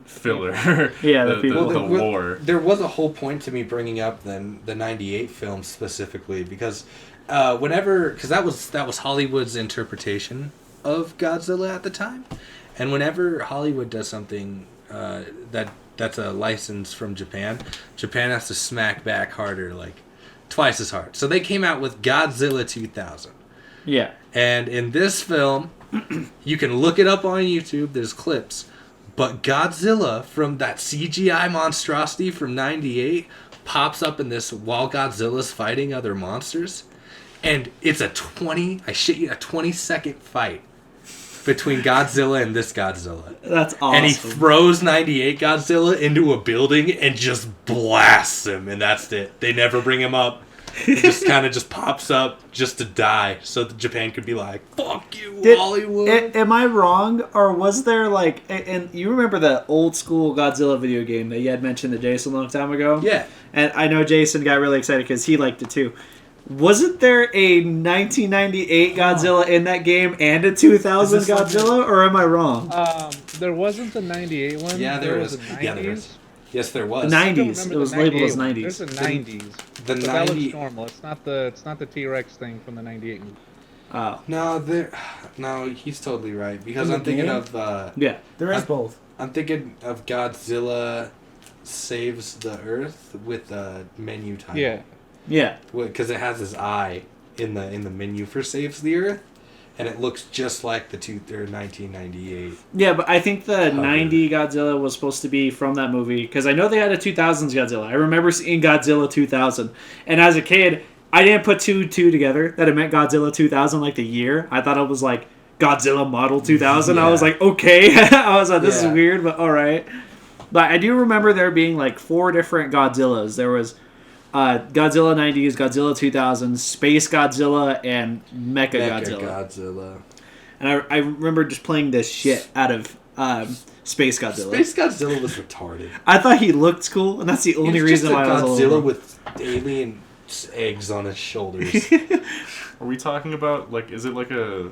filler. Yeah, the people. the Well, lore. There was a whole point to me bringing up the '98 film specifically because because that was Hollywood's interpretation of Godzilla at the time, and whenever Hollywood does something that's a license from Japan has to smack back harder, like twice as hard. So they came out with Godzilla 2000. Yeah. And in this film, you can look it up on YouTube, there's clips, but Godzilla from that CGI monstrosity from 98 pops up in this while Godzilla's fighting other monsters. And it's a 20-second fight between Godzilla and this Godzilla. That's awesome. And he throws 98 Godzilla into a building and just blasts him, and that's it. They never bring him up. It just kind of just pops up just to die, so that Japan could be like, "Fuck you, Hollywood." Am I wrong, or was there like? And you remember the old school Godzilla video game that you had mentioned to Jason a long time ago? Yeah. And I know Jason got really excited because he liked it too. Wasn't there a 1998 Godzilla in that game and a 2000 Godzilla, or am I wrong? There wasn't a 98 one. Yeah, there was. A 90s. Yeah, there was. Yes, there was. The 90s. It was labeled as 90s. There's a 90s. The but 90s. That looks normal. It's not the T-Rex thing from the 98 movie. Oh. No, he's totally right because I'm thinking of. Yeah, there is both. I'm thinking of Godzilla Saves the Earth with the menu title. Yeah. Yeah. Because it has his eye in the menu for Saves the Earth, and it looks just like the 1998. Yeah, but I think the 90 Godzilla was supposed to be from that movie because I know they had a 2000s Godzilla. I remember seeing Godzilla 2000, and as a kid, I didn't put two together that it meant Godzilla 2000 like the year. I thought it was like Godzilla Model 2000. Yeah. I was like, okay. I was like, this Yeah. is weird, but all right. But I do remember there being like 4 different Godzillas. There was Godzilla 90s, Godzilla 2000s, Space Godzilla, and Mecha Godzilla. And I remember just playing this shit out of Space Godzilla. Space Godzilla was retarded. I thought he looked cool, and that's the only reason why I was a Godzilla little... with alien eggs on his shoulders. Are we talking about, like, is it like a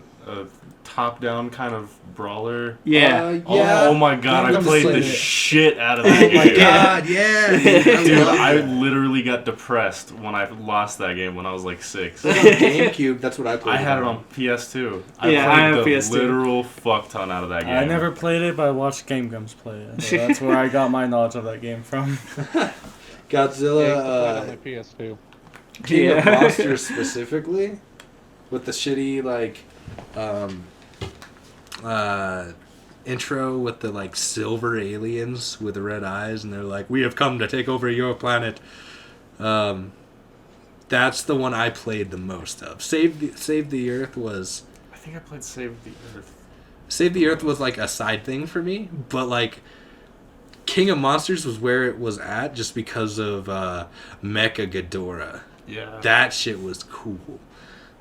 top-down kind of brawler? Yeah. Yeah. Oh my god, I played the shit out of that Oh game. my god, yeah. Dude, I literally got depressed when I lost that game when I was like 6. It was on GameCube, that's what I played. I had it on PS2. I have played the PS2. literal fuck ton out of that game. I never played it, but I watched Game Grumps play it. So that's where I got my knowledge of that game from. Godzilla, on my PS2. King of Monsters specifically, with the shitty, like, intro with the, like, silver aliens with the red eyes, and they're like, "We have come to take over your planet." That's the one I played the most of. Save the Earth was... I think I played Save the Earth. Save the Earth was, like, a side thing for me, but, like, King of Monsters was where it was at just because of Mecha Ghidorah. Yeah. That shit was cool.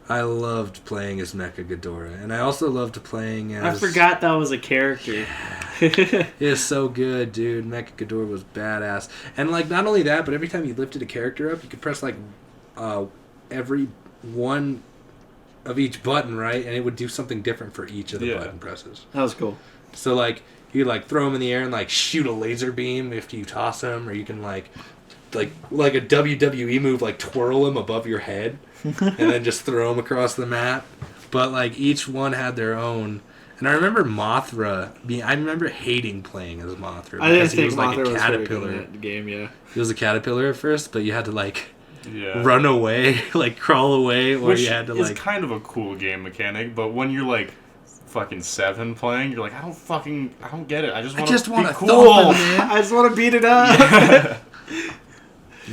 I loved playing as Mecha Ghidorah, and I also loved playing as... I forgot that was a character. It was so good, dude. Mecha Ghidorah was badass. And, like, not only that, but every time you lifted a character up, you could press, like, every one of each button, right? And it would do something different for each of the button presses. That was cool. So, like, you could, like, throw him in the air and, like, shoot a laser beam after you toss him, or you can, like a WWE move, like, twirl him above your head and then just throw him across the map. But, like, each one had their own. And I remember Mothra I remember hating playing as Mothra. I didn't think he was Mothra like a was caterpillar. very good in that game, yeah. He was a caterpillar at first, but you had to, like, Yeah. run away, like, crawl away, or Which you had to, is like... kind of a cool game mechanic, but when you're like fucking 7 playing, you're like, I don't get it. I just want to be cool. thump him, man. I just want to beat it up.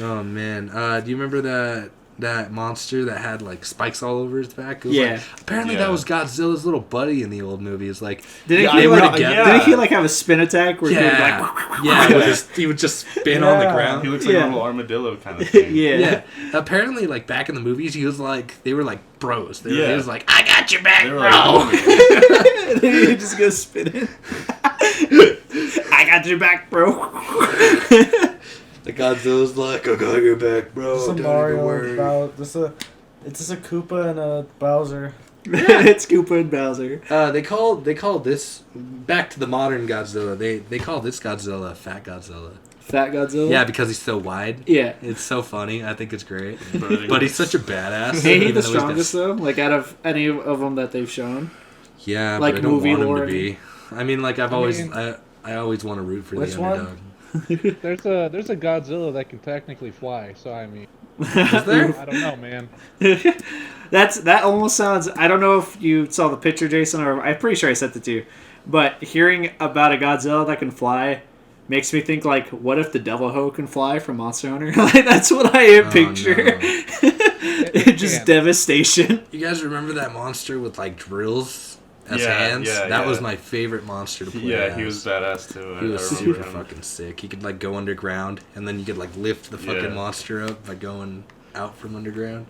Oh, man. Do you remember that monster that had, like, spikes all over his back? It was Yeah. Like, apparently that was Godzilla's little buddy in the old movies. Like, Didn't they he, were like, together. didn't he like have a spin attack where he would like... Yeah, he would just spin on the He ground. looks like Yeah. a little armadillo kind of thing. Yeah. Apparently, like, back in the movies, he was like, they were like bros. He Yeah. was like, I got your back, They were bro. like, "Oh, And then he just goes spinning. I got your back, bro. The Godzilla's like, I got your back, bro. It's a Don't even Mario worry. It's just a Koopa and a Bowser. It's Koopa and Bowser. They call this, back to the modern Godzilla, they call this Godzilla Fat Godzilla. Fat Godzilla? Yeah, because he's so wide. Yeah. It's so funny. I think it's great. But But he's such a badass. Ain't he even the though he's got- strongest, though? Like, out of any of them that they've shown? Yeah, like, but I don't movie want him lore? to be. I mean, like, I always want to root for Which the one? underdog. There's a Godzilla that can technically fly, so I mean, Is there? I don't know, man. That almost sounds... I don't know if you saw the picture, Jason, or I'm pretty sure I sent it to you. But hearing about a Godzilla that can fly makes me think, like, what if the Devil Ho can fly from Monster Hunter? Like, that's what I picture. no. Just Yeah. devastation. You guys remember that monster with, like, drills as Yeah, hands? yeah, that yeah. was my favorite monster to play Yeah, as. he was badass too. He was I remember super him. fucking sick. He could, like, go underground, and then you could, like, lift the fucking Yeah. monster up by going... out from underground.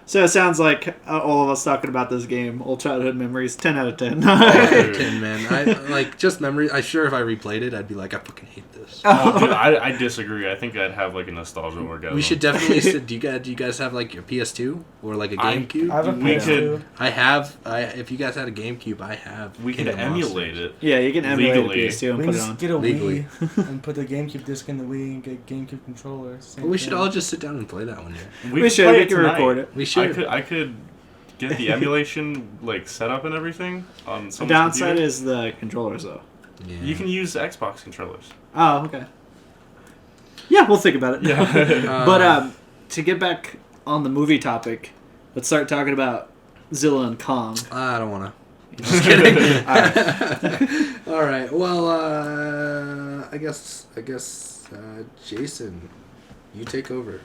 So it sounds like all of us talking about this game, old childhood memories, 10 out of 10. 10, man. I like just memories. I sure if I replayed it, I'd be like, I fucking hate this. Dude, I disagree. I think I'd have like a nostalgia orgasm. We should definitely. Do you guys have like your PS2 or like a GameCube? I have a PS2. I have. If you guys had a GameCube, I have. We could emulate it. Yeah, you can emulate Legally. a PS2 and We put can it on. just get a Legally. Wii and put the GameCube disc in the Wii and get GameCube controller. Same We should thing. all just sit down and play that one year. We should. play We it can tonight. record it. We should. I could get the emulation like set up and everything on The some downside computer. is the controllers, though. Yeah. You can use Xbox controllers. Oh, okay. Yeah, we'll think about it. Yeah. But to get back on the movie topic, let's start talking about Zilla and Kong. I don't want to. Just kidding. All right. All right. Well, I guess, Jason, you take over.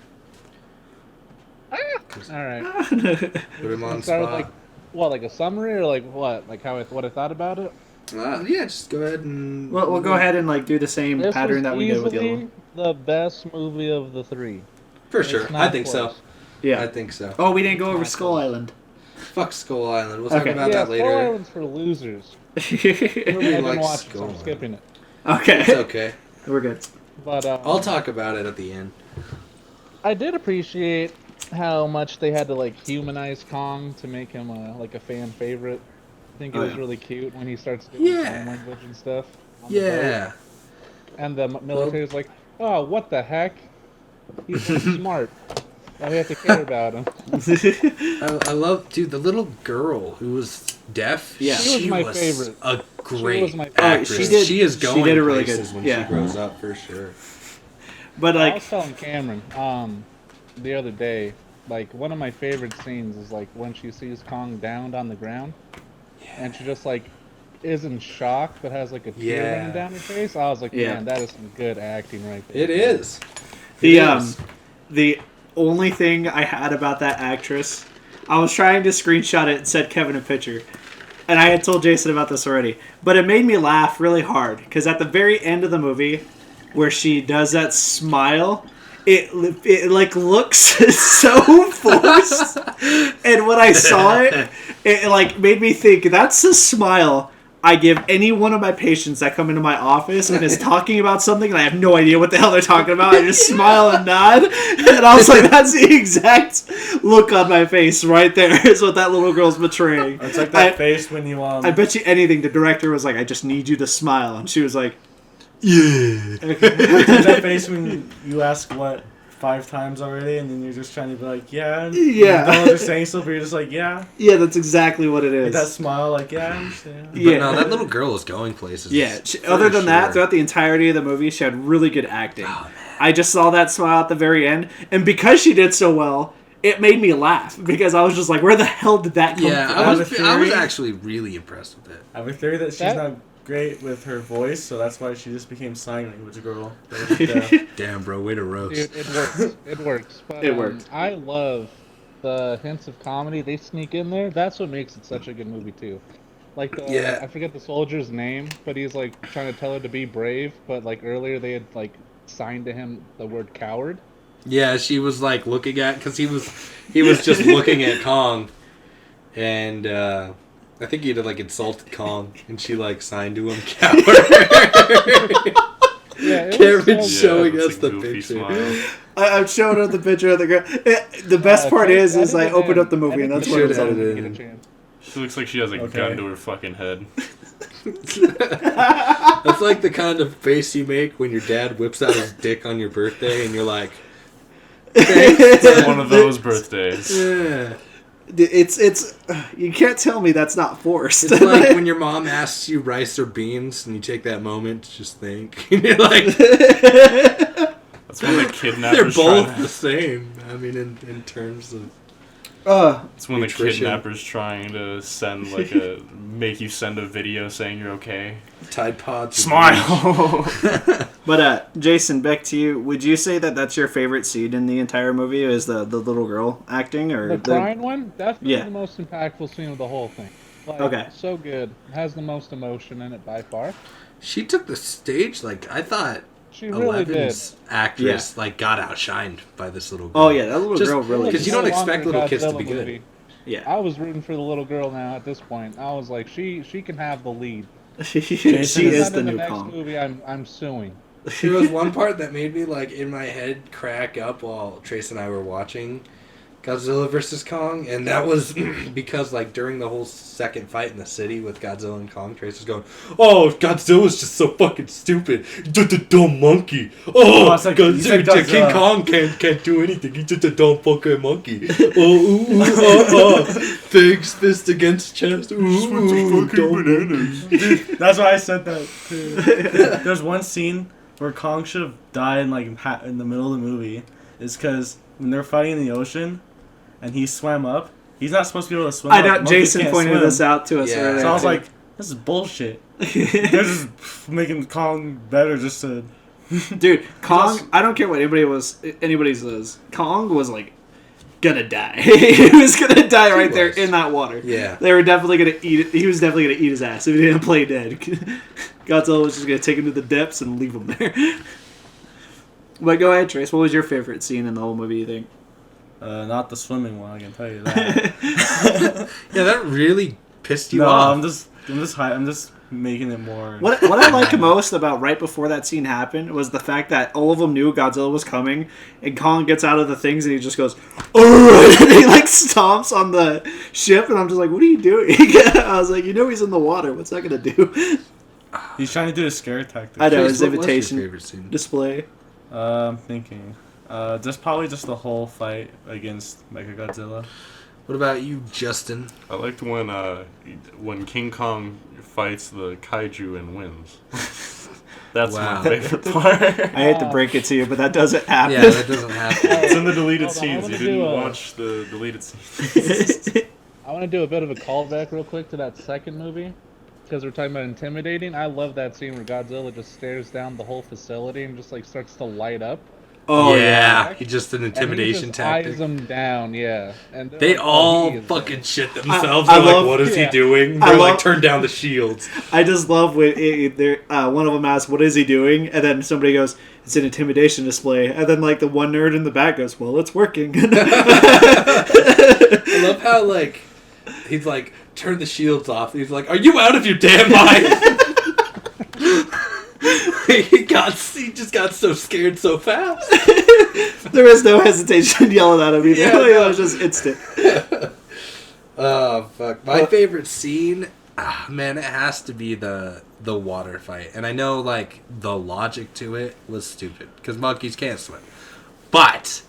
All right. Put him on the Start with spot. like a summary or like what? Like what I thought about it? Yeah, just go ahead and. We'll go ahead and like do the same This pattern was that we did with the other easily one. the best movie of the three. For It's sure. not I think so. close. Yeah. I think so. Oh, we didn't go over Not Skull close. Island. Fuck Skull Island. We'll talk Okay. about Yeah, that Skull later. Island's for losers. Nobody I didn't likes watch it, Skull so I'm Island. skipping it. It's Okay. okay. We're good. But I'll talk about it at the end. I did appreciate how much they had to like humanize Kong to make him like a fan favorite. I think it Oh, was yeah. really cute when he starts doing Yeah. sign language and stuff. on the boat. Yeah. And the military's like, oh, what the heck? He's so smart. Why do we have to care about him? I love, dude, the little girl who was deaf. Yeah. She was my favorite. A great was my favorite. actress. She is did going a really places good- when yeah. she grows up, for sure. But I like, was telling Camrin the other day, like one of my favorite scenes is like when she sees Kong downed on the ground, and she just like is in shock but has like a tear Yeah. running down her face. I was like, Yeah. man, that is some good acting right there. It is. the It is. the only thing I had about that actress, I was trying to screenshot it and send Kevin a picture, and I had told Jason about this already, but it made me laugh really hard because at the very end of the movie, where she does that smile, it like looks so forced, and when I saw it, it like made me think that's a smile I give any one of my patients that come into my office and is talking about something and I have no idea what the hell they're talking about. I just smile and nod, and I was like, that's the exact look on my face right there is what that little girl's betraying. It's like that face when you I bet you anything the director was like, I just need you to smile, and she was like, yeah. It's like that face when you ask what 5 times already, and then you're just trying to be like, yeah. Yeah. You don't understand stuff, but you're just like, yeah. Yeah, that's exactly what it With is. that smile, like, yeah, I understand. But Yeah. no, that little girl is going places. Yeah, for other than that, sure. throughout the entirety of the movie, she had really good acting. Oh, man. I just saw that smile at the very end, and because she did so well, it made me laugh because I was just like, where the hell did that come Yeah, from? I have was, a I was theory. actually really impressed with it. I have a theory that she's That- not great with her voice, so that's why she just became sign language girl. Yeah. Damn, bro, way to roast. Dude, it works. It works. But, It worked. I love the hints of comedy they sneak in there. That's what makes it such a good movie too. Like the Yeah. I forget the soldier's name, but he's like trying to tell her to be brave. But like earlier they had like signed to him the word coward. Yeah, she was like looking at, because he was just looking at Kong, and I think he had like insulted Kong, and she like signed to him coward. Yeah, it was Cameron's so showing it's us a the goofy picture. smile. I'm showing her the picture of the girl. The best part is I opened up the movie, and that's what it was should've on. edited Get a in. chance. She looks like she has a Okay. gun to her fucking head. That's like the kind of face you make when your dad whips out his dick on your birthday, and you're like, It's one of those birthdays. yeah. It's you can't tell me that's not forced. It's like when your mom asks you rice or beans, and you take that moment to just think. And you're like, That's when the they're kidnappers both trying the to, same. I mean, in terms of. It's when nutrition. the kidnappers trying to send make you send a video saying you're okay. Tide Pods. Smile. But Jason, back to you. Would you say that that's your favorite scene in the entire movie? Is the little girl acting or The crying one, definitely Yeah. the most impactful scene of the whole thing. Like, Okay. So good. Has the most emotion in it by far. She took the stage, like, I thought She really did. 11's actress like got outshined by this little girl. Oh yeah, that little girl really. Because you don't expect little kids to Godzilla be good. movie. Yeah. I was rooting for the little girl now at this point. I was like, she can have the lead. she Jason is Not the in the new next Kong. movie. I'm suing. There was one part that made me like in my head crack up while Trace and I were watching Godzilla vs. Kong, and that was because like during the whole second fight in the city with Godzilla and Kong, Trace was going, "Oh, Godzilla's just so fucking stupid. He's just a dumb monkey. Oh, it's like- you said King Godzilla. Kong can't do anything. He's just a dumb fucking monkey. Thanks, fist against chest. Ooh, dumb That's why I said that too. There's one scene where Kong should have died like in the middle of the movie. It's because when they're fighting in the ocean, and he swam up. He's not supposed to be able to swim. I know Monkeys Jason can't pointed swim. this out to us Yeah. earlier. So I was too. like, this is bullshit. They're just making Kong better just to. dude, Kong. I don't care what anybody says. Kong was like gonna die. He was gonna die right there in that water. Yeah. They were definitely gonna eat it. He was definitely gonna eat his ass if he didn't play dead. Godzilla was just gonna take him to the depths and leave him there. But go ahead, Trace. What was your favorite scene in the whole movie? You think? Not the swimming one, I can tell you that. Yeah, that really pissed you No, off. I'm just making it more. What I like most about right before that scene happened was the fact that all of them knew Godzilla was coming, and Kong gets out of the things and he just goes, "Alright," and he like stomps on the ship, and I'm just like, "What are you doing?" I was like, "You know he's in the water. What's that gonna do?" He's trying to do a scare tactic. I know Trace, his what was your invitation favorite scene? display. I'm thinking. Just probably just the whole fight against Mechagodzilla. What about you, Justin? I liked when King Kong fights the kaiju and wins. That's Wow. my favorite part. I hate to break it to you, but that doesn't happen. Yeah, that doesn't happen. It's in the deleted Hold on, I scenes. wanna You didn't do a- watch the deleted scenes. I want to do a bit of a callback real quick to that second movie. Because we're talking about intimidating. I love that scene where Godzilla just stares down the whole facility and just like starts to light up. Oh yeah, he just an And he intimidation just tactic. eyes them down, yeah. And they're They like, all he is fucking dead. shit themselves. I They're like, love- what is he yeah. doing? I They're love- like, turn down the shields. I just love when one of them asks, "What is he doing?" And then somebody goes, "It's an intimidation display." And then like the one nerd in the back goes, "Well, it's working." I love how like he's like, turn the shields off. He's like, are you out of your damn mind? he just got so scared so fast. There was no hesitation yelling at him either. Yeah, It was just instant. Oh fuck! My favorite scene, man, it has to be the water fight. And I know like the logic to it was stupid because monkeys can't swim, but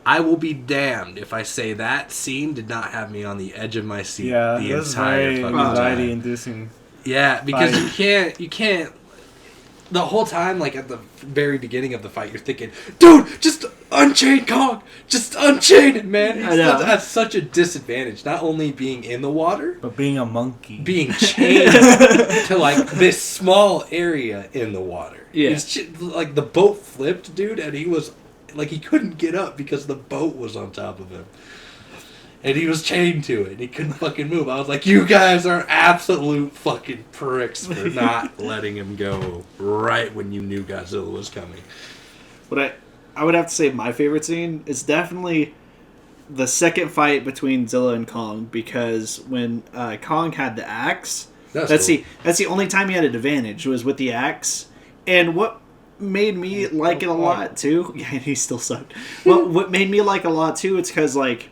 I will be damned if I say that scene did not have me on the edge of my seat Yeah, the this is entire very fucking time. anxiety-inducing. Yeah, because Fight. you can't. The whole time, like at the very beginning of the fight, you're thinking, "Dude, just unchain Kong, just unchain it, man." I know. That's such a disadvantage. Not only being in the water, But being a monkey. being chained to like this small area in the water. Yeah. Like the boat flipped, dude, and he was like he couldn't get up because the boat was on top of him. And he was chained to it. And he couldn't fucking move. I was like, you guys are absolute fucking pricks for not letting him go right when you knew Godzilla was coming. But I would have to say my favorite scene is definitely the second fight between Zilla and Kong, because when Kong had the axe, that's the only time he had an advantage was with the axe. And what made me like it a lot too, yeah, he still sucked. What made me like it a lot too, it's because like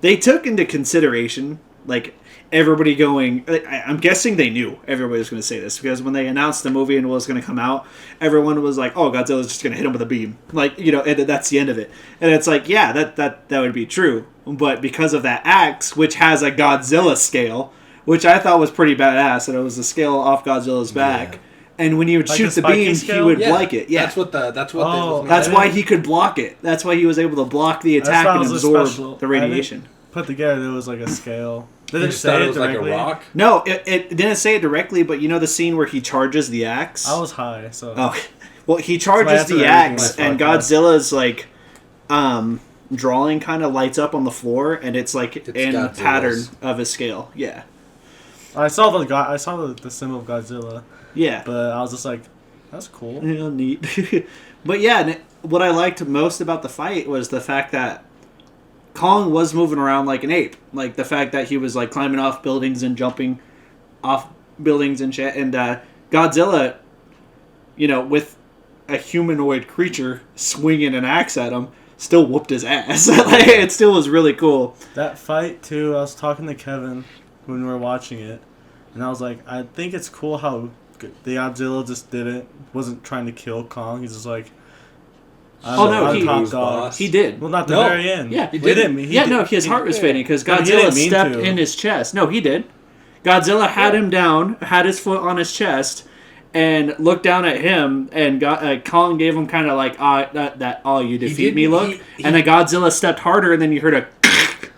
they took into consideration like everybody going. I'm guessing they knew everybody was going to say this, because when they announced the movie and it was going to come out, everyone was like, "Oh, Godzilla's just going to hit him with a beam," like, you know, and that's the end of it. And it's like, yeah, that would be true, but because of that axe, which has a Godzilla scale, which I thought was pretty badass, and it was a scale off Godzilla's back. Yeah. And when he would Like shoot the the beam, spiky he scale? would like it. Yeah, That's why he could block it. That's why he was able to block the attack thought and it was a absorb special- the radiation. Put together, there was like a scale. Did You it just thought say it was like a directly? rock? No, it didn't say it directly, but you know the scene where he charges the axe? I was high, so. Oh, well, he charges answer the to axe, everything in and this podcast. Godzilla's like drawing kind of lights up on the floor, and it's like It's in Godzilla's. pattern of his scale. Yeah, I saw the symbol of Godzilla, yeah. but I was just like, That's cool. Yeah, neat. But yeah, what I liked most about the fight was the fact that Kong was moving around like an ape. Like the fact that he was like climbing off buildings and jumping off buildings and shit. And Godzilla, with a humanoid creature swinging an axe at him, still whooped his ass. Like, it still was really cool. That fight too. I was talking to Kevin when we were watching it, and I was like, I think it's cool how the Godzilla just wasn't trying to kill Kong. He's just like, he did. Well, not the very end. Yeah, he didn't. His heart was fading because Godzilla stepped in his chest. No, he did. Godzilla had him down, had his foot on his chest, and looked down at him, and Kong gave him kind of like, you defeat me look. And then Godzilla stepped harder, and then you heard a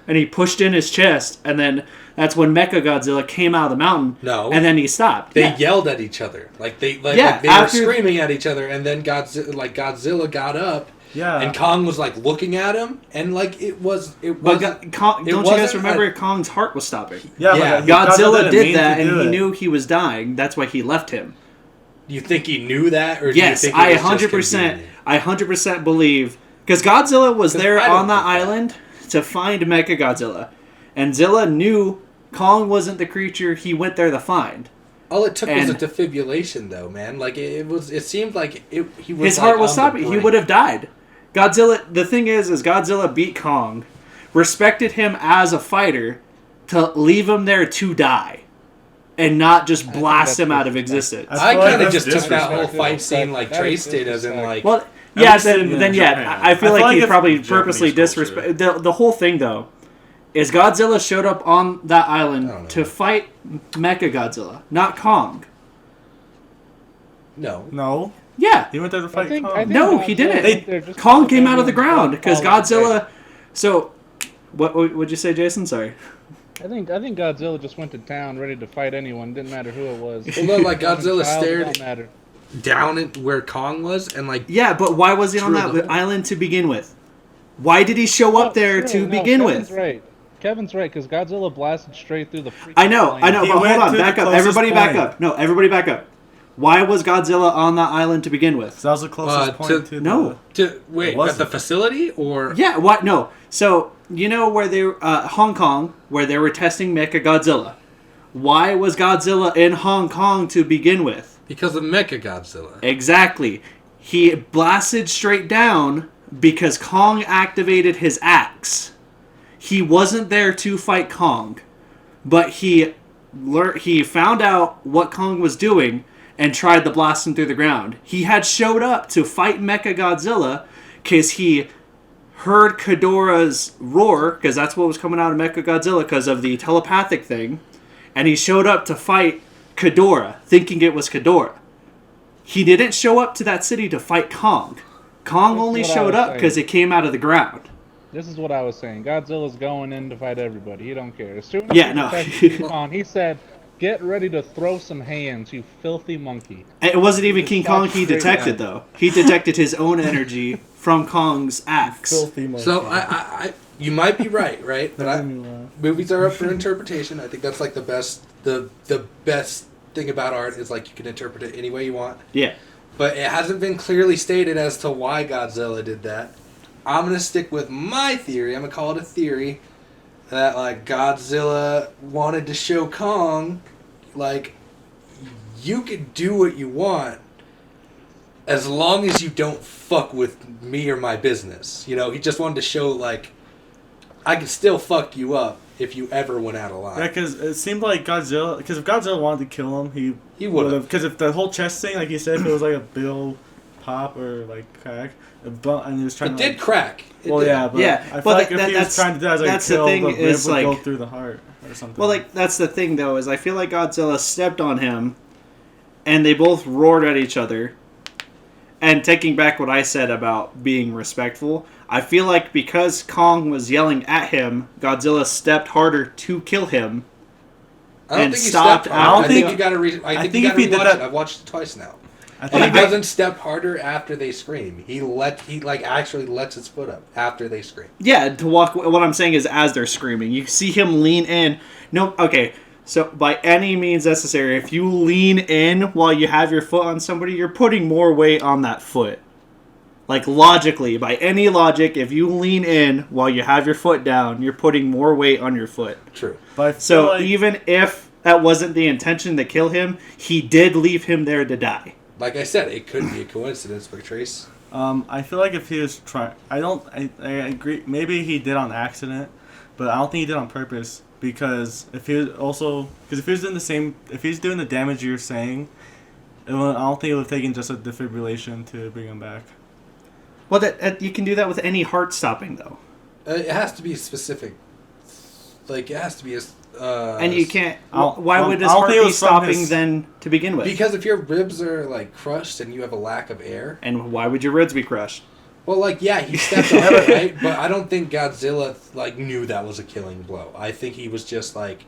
and he pushed in his chest, and then that's when Mechagodzilla came out of the mountain. No. And then he stopped. They yelled at each other. They were screaming at each other, and then Godzilla got up. Yeah. And Kong was like looking at him, and like don't you guys remember Kong's heart was stopping? Yeah. Godzilla did that, and he knew he was dying. That's why he left him. You think he knew that, or yes, do you think I 100% believe because Godzilla was there on that island to find Mechagodzilla, and Zilla knew Kong wasn't the creature he went there to find. All it took was a defibrillation, though, man. Like it seemed like he was. His heart was stopping. He would have died. Godzilla. The thing is Godzilla beat Kong, respected him as a fighter, to leave him there to die, and not just blast him out of existence. I kind of just took that whole fight scene like Trace did, as in like. Well, yeah. I feel like he probably purposely disrespect the whole thing, though. Is Godzilla showed up on that island to fight Mechagodzilla, not Kong. No. Yeah. He went there to fight Kong. No, he didn't. Kong came out of the ground because Godzilla... So, what would you say, Jason? Sorry. I think Godzilla just went to town ready to fight anyone. Didn't matter who it was. Well, no, like Godzilla stared down at where Kong was and like... Yeah, but why was he on that island to begin with? Why did he show up there to begin with? Kevin's right, because Godzilla blasted straight through the freaking I know, but hold on, back up. Everybody back up. No, everybody back up. Why was Godzilla on that island to begin with? So that was the closest point to No. At the facility, or... Yeah, what? No. So, where they were, Hong Kong, where they were testing Mechagodzilla. Why was Godzilla in Hong Kong to begin with? Because of Mechagodzilla. Exactly. He blasted straight down because Kong activated his axe. He wasn't there to fight Kong, but he found out what Kong was doing and tried to blast him through the ground. He had showed up to fight Mechagodzilla because he heard Ghidorah's roar, because that's what was coming out of Mechagodzilla because of the telepathic thing, and he showed up to fight Ghidorah, thinking it was Ghidorah. He didn't show up to that city to fight Kong. Kong only showed up because it came out of the ground. This is what I was saying. Godzilla's going in to fight everybody. He don't care. As soon as he said, "Get ready to throw some hands, you filthy monkey." It wasn't even King Kong he detected, though. He detected his own energy from Kong's axe. Filthy monkey. So you might be right? But movies are up for interpretation. I think that's like the best thing about art is like you can interpret it any way you want. Yeah. But it hasn't been clearly stated as to why Godzilla did that. I'm going to stick with my theory. I'm going to call it a theory that, like, Godzilla wanted to show Kong, like, you can do what you want as long as you don't fuck with me or my business. He just wanted to show, like, I can still fuck you up if you ever went out of line. Yeah, because it seemed like Godzilla... Because if Godzilla wanted to kill him, he would have. Because if the whole chest thing, like you said, if it was like a bill pop or, like, crack... And he was trying did crack. I feel like if he was trying to do that, that's the thing, the rib is would like, go through the heart or something. Well, like, that's the thing, though, is I feel like Godzilla stepped on him, and they both roared at each other. And taking back what I said about being respectful, I feel like because Kong was yelling at him, Godzilla stepped harder to kill him. I don't think he stepped harder. I think you gotta rewatch it. I've watched it twice now. And he doesn't step harder after they scream. He actually lets his foot up after they scream. Yeah, to walk. What I'm saying is, as they're screaming, you see him lean in. No, okay. So, by any means necessary, if you lean in while you have your foot on somebody, you're putting more weight on that foot. Like, logically, by any logic, if you lean in while you have your foot down, you're putting more weight on your foot. True. But So, even if that wasn't the intention to kill him, he did leave him there to die. Like I said, it could be a coincidence, but Trace. I feel like if he was trying, I agree. Maybe he did on accident, but I don't think he did on purpose. Because if he was doing the damage you're saying, I don't think it would have taken just a defibrillation to bring him back. Well, that you can do that with any heart stopping, though. It has to be specific. Like, it has to be a... And you can't... I'll- why would his I'll heart think it be was from stopping his- then to begin with? Because if your ribs are, like, crushed and you have a lack of air... And why would your ribs be crushed? Well, like, yeah, he stepped on it, right? But I don't think Godzilla, like, knew that was a killing blow. I think he was just, like...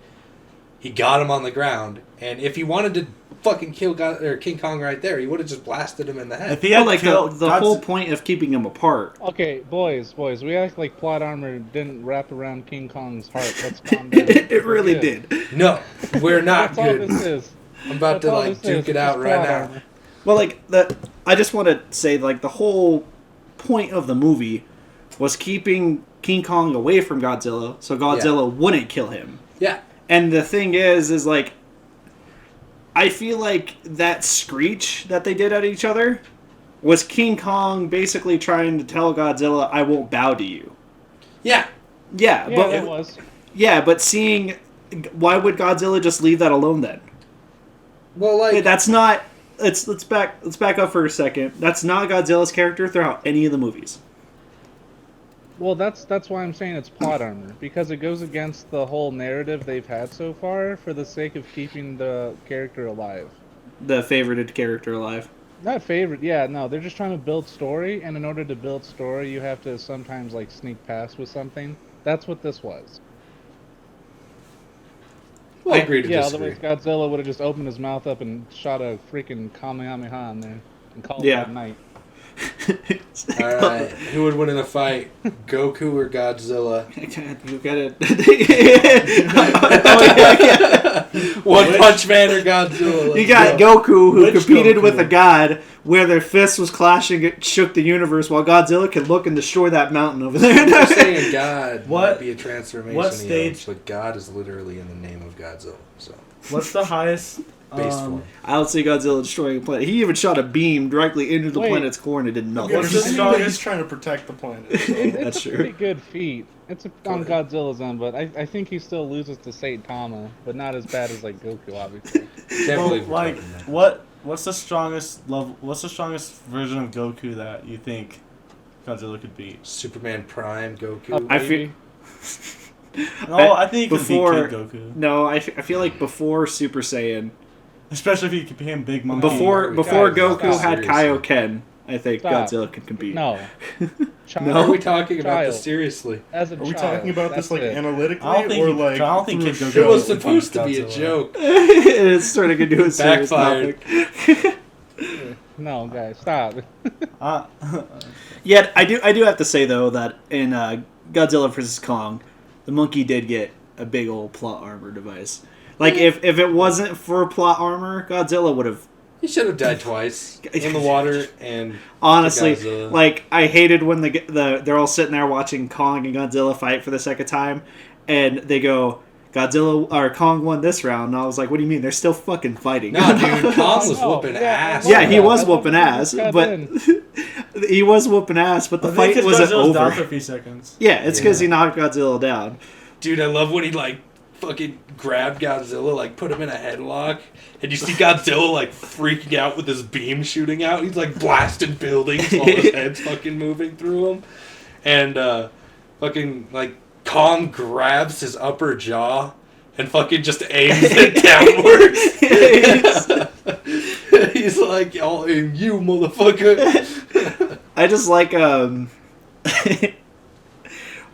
He got him on the ground, and if he wanted to fucking kill King Kong right there, he would have just blasted him in the head. If he had Like, killed the whole point of keeping them apart... Okay, boys, we act like plot armor didn't wrap around King Kong's heart. Let's calm down. it really did. No, we're not That's all good. this is. I'm about That's to, all like, this is. duke it It's out just right plot now. armor. Well, like, I just want to say, like, the whole point of the movie was keeping King Kong away from Godzilla so Godzilla wouldn't kill him. Yeah. And the thing is like, I feel like that screech that they did at each other was King Kong basically trying to tell Godzilla, I won't bow to you. Yeah. Yeah, Yeah, but it was. yeah, but seeing, why would Godzilla just leave that alone then? Well, like... That's not... Let's back up for a second. That's not Godzilla's character throughout any of the movies. Well, that's why I'm saying it's plot armor, because it goes against the whole narrative they've had so far for the sake of keeping the character alive. The favorited character alive. Not favorite, yeah, no, they're just trying to build story, and in order to build story, you have to sometimes, like, sneak past with something. That's what this was. Well, I agree to Yeah, disagree. otherwise Godzilla would have just opened his mouth up and shot a freaking Kamehameha in there and called Yeah. it a night. Alright, who would win in a fight? Goku or Godzilla? You got it. One Punch Man or Godzilla? You got Let's go. Goku, who Which competed Goku? with a god, where their fists was clashing, it shook the universe, while Godzilla could look and destroy that mountain over there. I'm saying God What- might be a transformation. what of stage- but God is literally in the name of Godzilla. So What's the highest? base form. I don't see Godzilla destroying a planet. He even shot a beam directly into the Wait. planet's core and it didn't melt. Yeah, What's he's, the strongest- he's trying to protect the planet. So. That's It's a true. pretty good feat. It's on Godzilla's end, but I think he still loses to Saitama, but not as bad as, like, Goku, obviously. Can't Well, believe we're like talking that. what's the strongest level? What's the strongest version of Goku that you think Godzilla could beat? Superman Prime Goku. I feel- No, I think he could beat before- Kid Goku, No, I feel like before Super Saiyan, especially if he became Big Monkey. before Guys, Goku stop. had Seriously. Kaioken, I think Stop. Godzilla could compete. No. Child, No? Are we talking about Child. this seriously? As a Are we child, talking about this that's like it. analytically I don't think or he- like? I don't think through Kid Goku It show? was supposed to be a Godzilla. joke. It's turning into a serious Backfired. topic. No, guys, stop. Yet I do have to say though that in Godzilla vs Kong, the monkey did get a big old plot armor device. Like if it wasn't for plot armor, Godzilla would have He should have died twice in the water and honestly Godzilla. like I hated when they're all sitting there watching Kong and Godzilla fight for the second time, and they go Godzilla or Kong won this round, and I was like, what do you mean? They're still fucking fighting. No, dude, Kong was No, whooping yeah, ass. Yeah, he I was love whooping when ass, he got but in. he was whooping ass, but the I think fight wasn't Godzilla's down for over. a few seconds. Yeah, it's because Yeah. he knocked Godzilla down. Dude, I love when he like fucking grabbed Godzilla, like put him in a headlock, and you see Godzilla like freaking out with his beam shooting out. He's like blasting buildings while his head's fucking moving through them, and fucking like Kong grabs his upper jaw and fucking just aims it downwards. He's like, "I'll aim you, motherfucker." I just like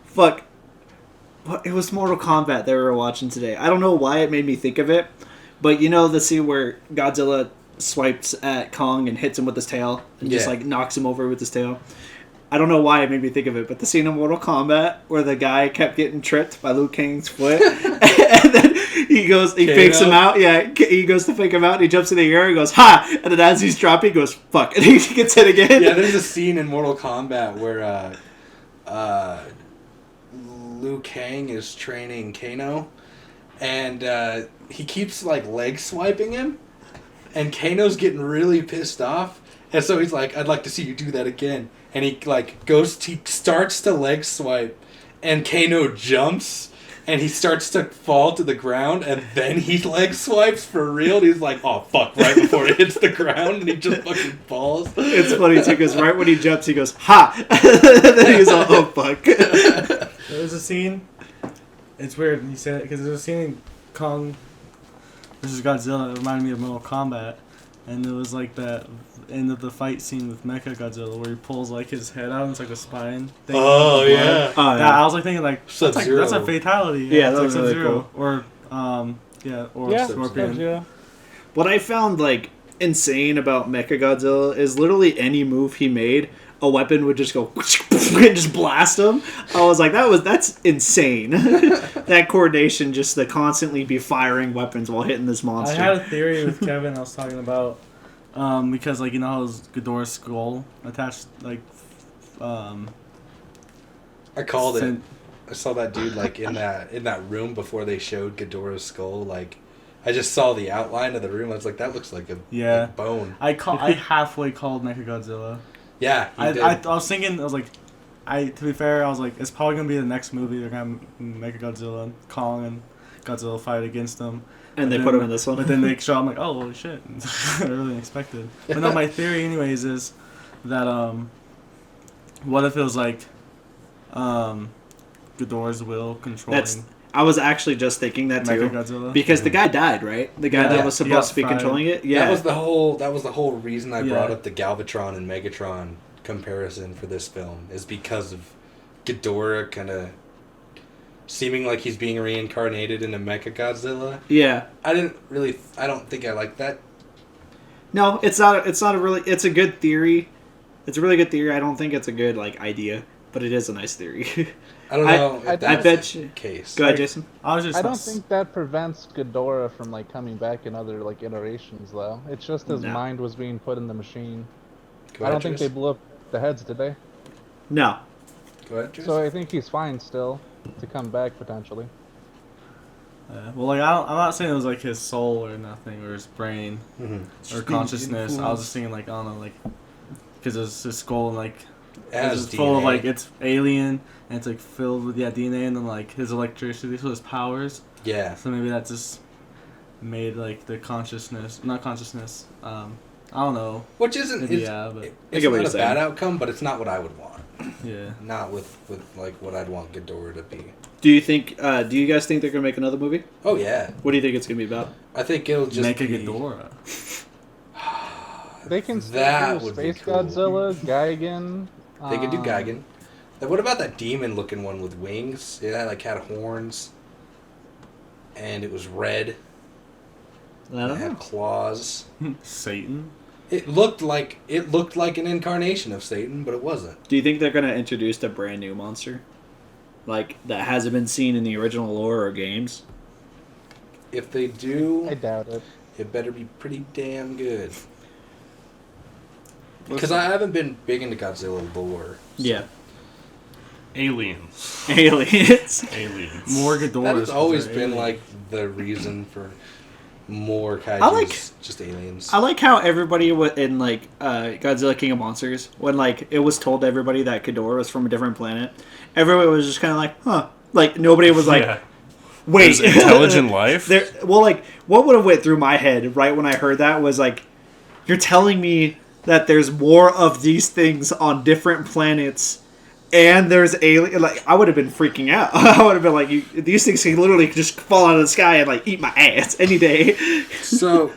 fuck. What, it was Mortal Kombat that we were watching today. I don't know why it made me think of it, but you know the scene where Godzilla swipes at Kong and hits him with his tail and just Yeah. like knocks him over with his tail. I don't know why it made me think of it, but the scene in Mortal Kombat where the guy kept getting tripped by Liu Kang's foot, and then He fakes him out. Yeah, he goes to fake him out. And he jumps in the air and goes, ha! And then as he's dropping, he goes, fuck. And he gets hit again. Yeah, there's a scene in Mortal Kombat where Liu Kang is training Kano, and he keeps like leg swiping him, and Kano's getting really pissed off, and so he's like, "I'd like to see you do that again." And he starts to leg swipe, and Kano jumps. And he starts to fall to the ground, and then he leg swipes for real. And he's like, "Oh fuck!" Right before it hits the ground, and he just fucking falls. It's funny too, because right when he jumps, he goes, "Ha!" And then he's like, "Oh fuck!" There's a scene. It's weird you said it because there's a scene in Kong vs. Godzilla that reminded me of Mortal Kombat, and it was like that end of the fight scene with Mecha Godzilla where he pulls like his head out and it's like a spine thing. Oh yeah. I was like thinking like Sub-Zero. that's a fatality. Yeah, that it's was like really Sub-Zero. cool. Or Scorpion. What I found like insane about Mechagodzilla is literally any move he made, a weapon would just go and just blast him. I was like, that's insane. That coordination, just to constantly be firing weapons while hitting this monster. I had a theory with Kevin I was talking about, because like you know how his Ghidorah's skull attached like, I called it. I saw that dude like in that room before they showed Ghidorah's skull. Like, I just saw the outline of the room. I was like, that looks like a like bone. I halfway called Mechagodzilla. Yeah, I was thinking, to be fair, I was like, it's probably gonna be the next movie. They're gonna make Godzilla and Kong and Godzilla fight against them. And they put him in this one. But then they show, I'm like, oh, holy shit. I really expected. But no, my theory anyways is that, what if it was like, Ghidorah's will controlling... I was actually just thinking that too. Mechagodzilla? Because the guy died, right? The guy that was supposed to be controlling it? Yeah. That was the whole reason I brought up the Galvatron and Megatron comparison for this film, is because of Ghidorah kind of seeming like he's being reincarnated into Mechagodzilla. Yeah. I don't think I like that. No, it's not a really, it's a good theory. It's a really good theory. I don't think it's a good like idea, but it is a nice theory. I don't know. I bet you. Case. Go ahead, Jason. I don't think that prevents Ghidorah from like coming back in other like iterations, though. It's just his mind was being put in the machine. I don't think they blew up the heads, did they? No. Go ahead, Jason. So I think he's fine still to come back potentially. Well, like I'm not saying it was like his soul or nothing, or his brain, or consciousness. I was just thinking like, I don't know, like, because his skull and like it's full of like, it's alien and it's like filled with DNA, and then like his electricity, so his powers. Yeah. So maybe that just made like the not consciousness. I don't know. Which isn't. Maybe, but it's not a bad outcome, but it's not what I would want. Yeah. Not with like what I'd want Ghidorah to be. Do you guys think they're gonna make another movie? Oh yeah. What do you think it's gonna be about? I think it'll just make a be... Ghidorah. They can still do Space cool. Godzilla, Gigan. They could do Gigan. What about that demon-looking one with wings? It had horns, and it was red. It had claws. Satan. It looked like an incarnation of Satan, but it wasn't. Do you think they're gonna introduce a brand new monster, like that hasn't been seen in the original lore or games? If they do, I doubt it. It better be pretty damn good. Because I haven't been big into Godzilla lore. So. Yeah. Aliens. More Ghidorahs. That has always been like the reason for more kaijus, just aliens. I like how everybody in like Godzilla King of Monsters, when like it was told to everybody that Ghidorah was from a different planet, everybody was just kind of like, huh. Like nobody was like, wait, there's intelligent life? Well, like what would have went through my head right when I heard that was like, you're telling me that there's more of these things on different planets, and there's alien. Like I would have been freaking out. I would have been like, these things can literally just fall out of the sky and like eat my ass any day. So,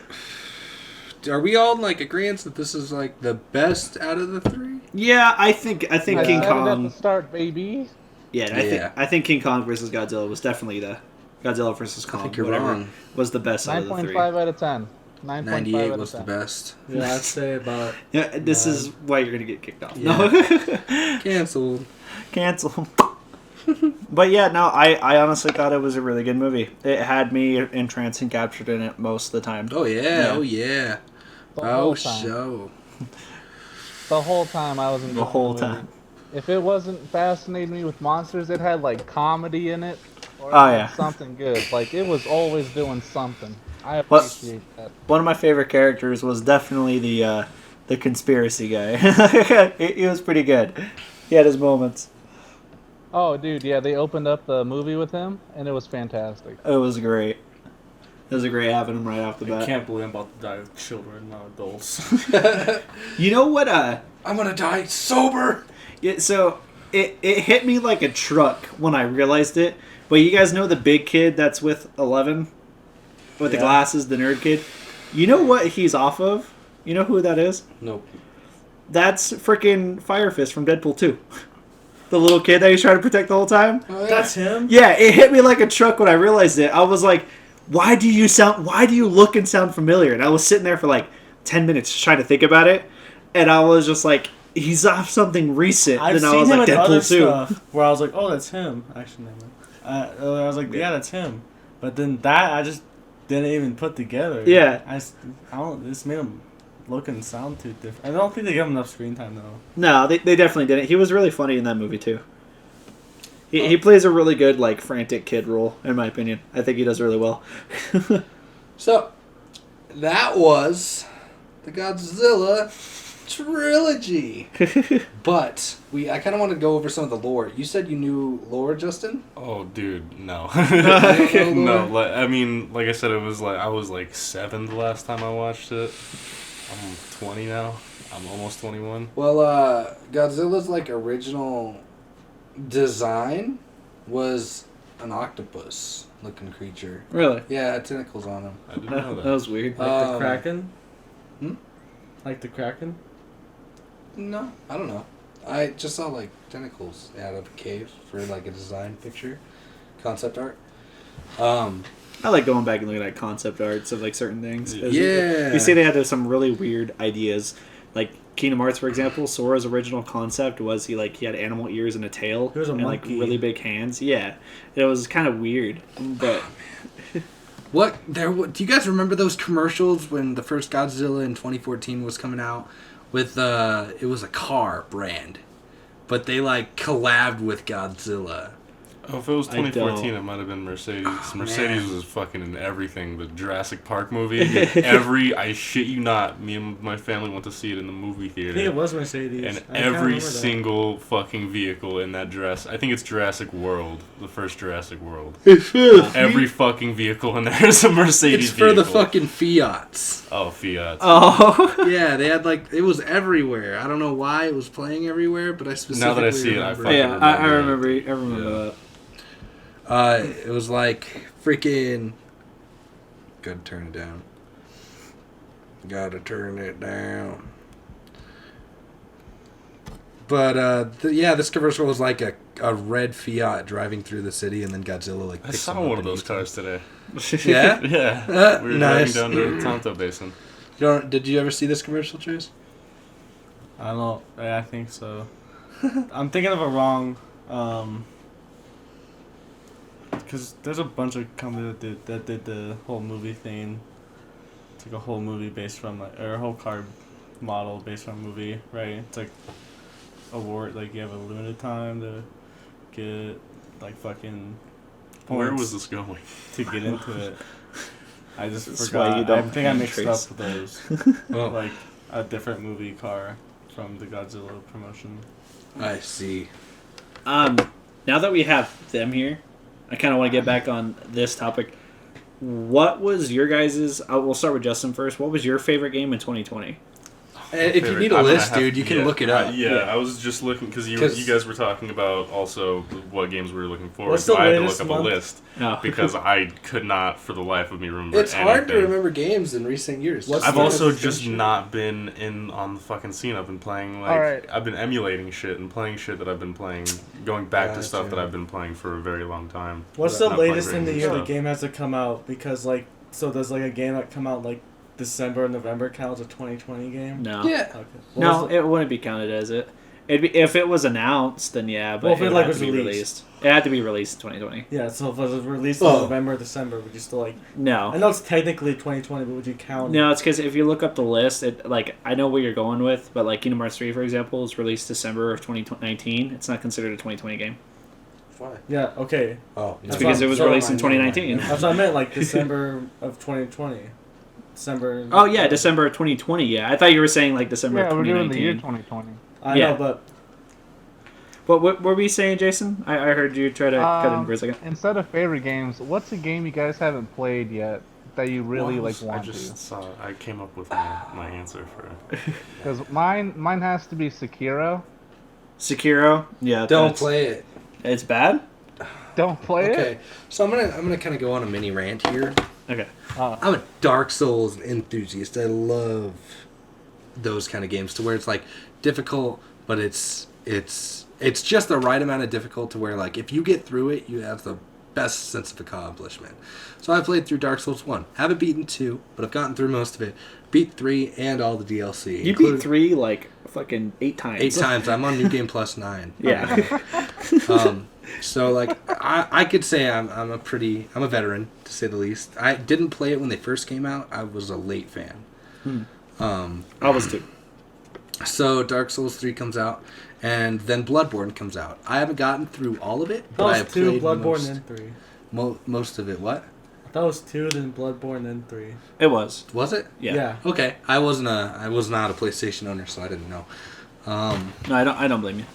are we all in like agreement that this is like the best out of the three? Yeah, I think King Kong. At the start, baby. Yeah, I think King Kong versus Godzilla was definitely the Godzilla versus Kong. I think you're wrong. Was the best out of the three. 9.5 out of 10. 98 was the best. Yeah, I'd say about... Yeah, this is why you're going to get kicked off. Yeah. No. Cancelled. Cancel. But yeah, no, I honestly thought it was a really good movie. It had me entranced and captured in it most of the time. Oh yeah, oh yeah. The Oh whole time. show. The whole time I was enjoying The whole movie. time. If it wasn't fascinating me with monsters, it had like comedy in it. Or Oh, yeah. something good. Like it was always doing something. I What- appreciate that. One of my favorite characters was definitely the conspiracy guy. he was pretty good. He had his moments. Oh, dude, yeah, they opened up the movie with him, and it was fantastic. It was great. It was great having him right off the I bat. can't believe I'm about to die with children, not adults. You know what? I'm gonna die sober. So it hit me like a truck when I realized it. But you guys know the big kid that's with 11? With the Yeah. glasses, the nerd kid? You know what he's off of? You know who that is? Nope. That's freaking Fire Fist from Deadpool 2. The little kid that he's trying to protect the whole time? Oh, yeah. That's him? Yeah, it hit me like a truck when I realized it. I was like, why do you look and sound familiar? And I was sitting there for like 10 minutes just trying to think about it. And I was just like, he's off something recent. I've Then I seen was him like, in other Deadpool 2. stuff where I was like, oh, that's him. Actually, never. I was like, yeah, that's him. But then that I just didn't even put together. Yeah. I don't. This made him look and sound too different. I don't think they gave him enough screen time though. No, they definitely didn't. He was really funny in that movie too. He plays a really good like frantic kid role, in my opinion. I think he does really well. So, that was the Godzilla trilogy. But I kind of want to go over some of the lore. You said you knew lore, Justin? Oh, dude, no. know No, lore? I mean, like I said, it was like I was like 7 the last time I watched it. I'm 20 now. I'm almost 21. Well, Godzilla's like original design was an octopus looking creature. Really? Yeah, it had tentacles on him. I didn't know That that. was weird. Like Um, the Kraken. hmm? Like the Kraken. No, I don't know. I just saw like tentacles out of a cave for like a design picture, concept art. I like going back and looking at concept arts of like certain things. 'Cause Yeah. You see they had some really weird ideas. Like Kingdom Hearts, for example, Sora's original concept was he had animal ears and a tail. He was a and like monkey. really big hands. Yeah. It was kind of weird. But Do you guys remember those commercials when the first Godzilla in 2014 was coming out with it was a car brand, but they like collabed with Godzilla. Oh, if it was I don't. 2014, it might have been Mercedes. Mercedes man. was fucking in everything. The Jurassic Park movie. I shit you not, me and my family went to see it in the movie I think it theater. was Mercedes. And I kinda every remember that. single fucking vehicle in that I think it's Jurassic World, the first Jurassic World. Every fucking vehicle in there is a Mercedes It's for the vehicle. fucking Fiats. Oh, Fiat. oh, Yeah, they had like it was everywhere. I don't know why it was playing everywhere, but I specifically Now that I see it, I remember. fucking yeah, I remember remember. I remember Yeah. that. It was like freaking. Gotta turn it down. Gotta turn it down. But this commercial was like a red Fiat driving through the city, and then Godzilla like. I picks saw him up one of and those eats him. cars today. Yeah. Yeah. We were Nice. driving down to Tonto Basin. Did you ever see this commercial, Trace? I don't know. I think so. I'm thinking of a wrong. Because there's a bunch of companies that did the whole movie thing. It's like a whole movie based from or a whole car model based on a movie, right? It's like award, like you have a limited time to get like fucking Where points was this going? to get into it. I just That's why forgot. you don't I think I hand mixed trace. up those. Oh, Like a different movie car from the Godzilla promotion. I see. Now that we have them here, I kind of want to get back on this topic. What was your guys'... we'll start with Justin first. What was your favorite game in 2020? If you need a list, dude, you can look it up. Yeah, I was just looking because you guys were talking about also what games we were looking forward What's to. the I had to look latest up month? a list No. because I could not for the life of me remember It's hard to anything. remember games in recent years. What's I've the also latest just adventure? not been in on the fucking scene. I've been playing Alright. I've been emulating shit and playing shit that I've been playing, going back to stuff Gotcha. that I've been playing for a very long time. What's Not the playing latest in the random year the stuff. game has to come out? Because so there's like a game that come out like December, November count as a 2020 game. No. Yeah. Okay. No, it wouldn't be counted as it. If it was announced, then yeah, but Well, if it, would like, have was to be released. It had to be released in 2020. Yeah, so if it was released in November or December, would you still like... I No. know it's technically 2020, but would you count... No, it's because if you look up the list, I know what you're going with, but like Kingdom Hearts 3, for example, was released December of 2019. It's not considered a 2020 game. Why? Yeah, okay. Oh, It's because it was released in 2019. That's what I meant, like December of 2020. December... Oh, yeah, December of 2020, yeah. I thought you were saying like December of Yeah, we're 2019. doing the year 2020. I Yeah. know, but... What were we saying, Jason? I heard you try to cut in for a second. Instead of favorite games, what's a game you guys haven't played yet that you really want to? I came up with my answer for. Because mine has to be Sekiro. Sekiro? Yeah. Don't play it. It's bad? Don't play it. Okay, so I'm gonna kind of go on a mini rant here. Okay. I'm a Dark Souls enthusiast. I love those kind of games to where it's like difficult, but it's just the right amount of difficult to where like if you get through it, you have the best sense of accomplishment. So I played through Dark Souls 1. Haven't beaten 2, but I've gotten through most of it. Beat 3 and all the DLC. You beat 3 like fucking 8 times. 8 times. I'm on New Game Plus 9. Yeah. So like I could say I'm a veteran to say the least. I didn't play it when they first came out. I was a late fan. I was too. So Dark Souls 3 comes out, and then Bloodborne comes out. I haven't gotten through all of it, but I have played Bloodborne, then 3. Most of it. What? That was 2, then Bloodborne, then 3. It was. Was it? Yeah. Okay. I was not a PlayStation owner, so I didn't know. No, I don't blame you.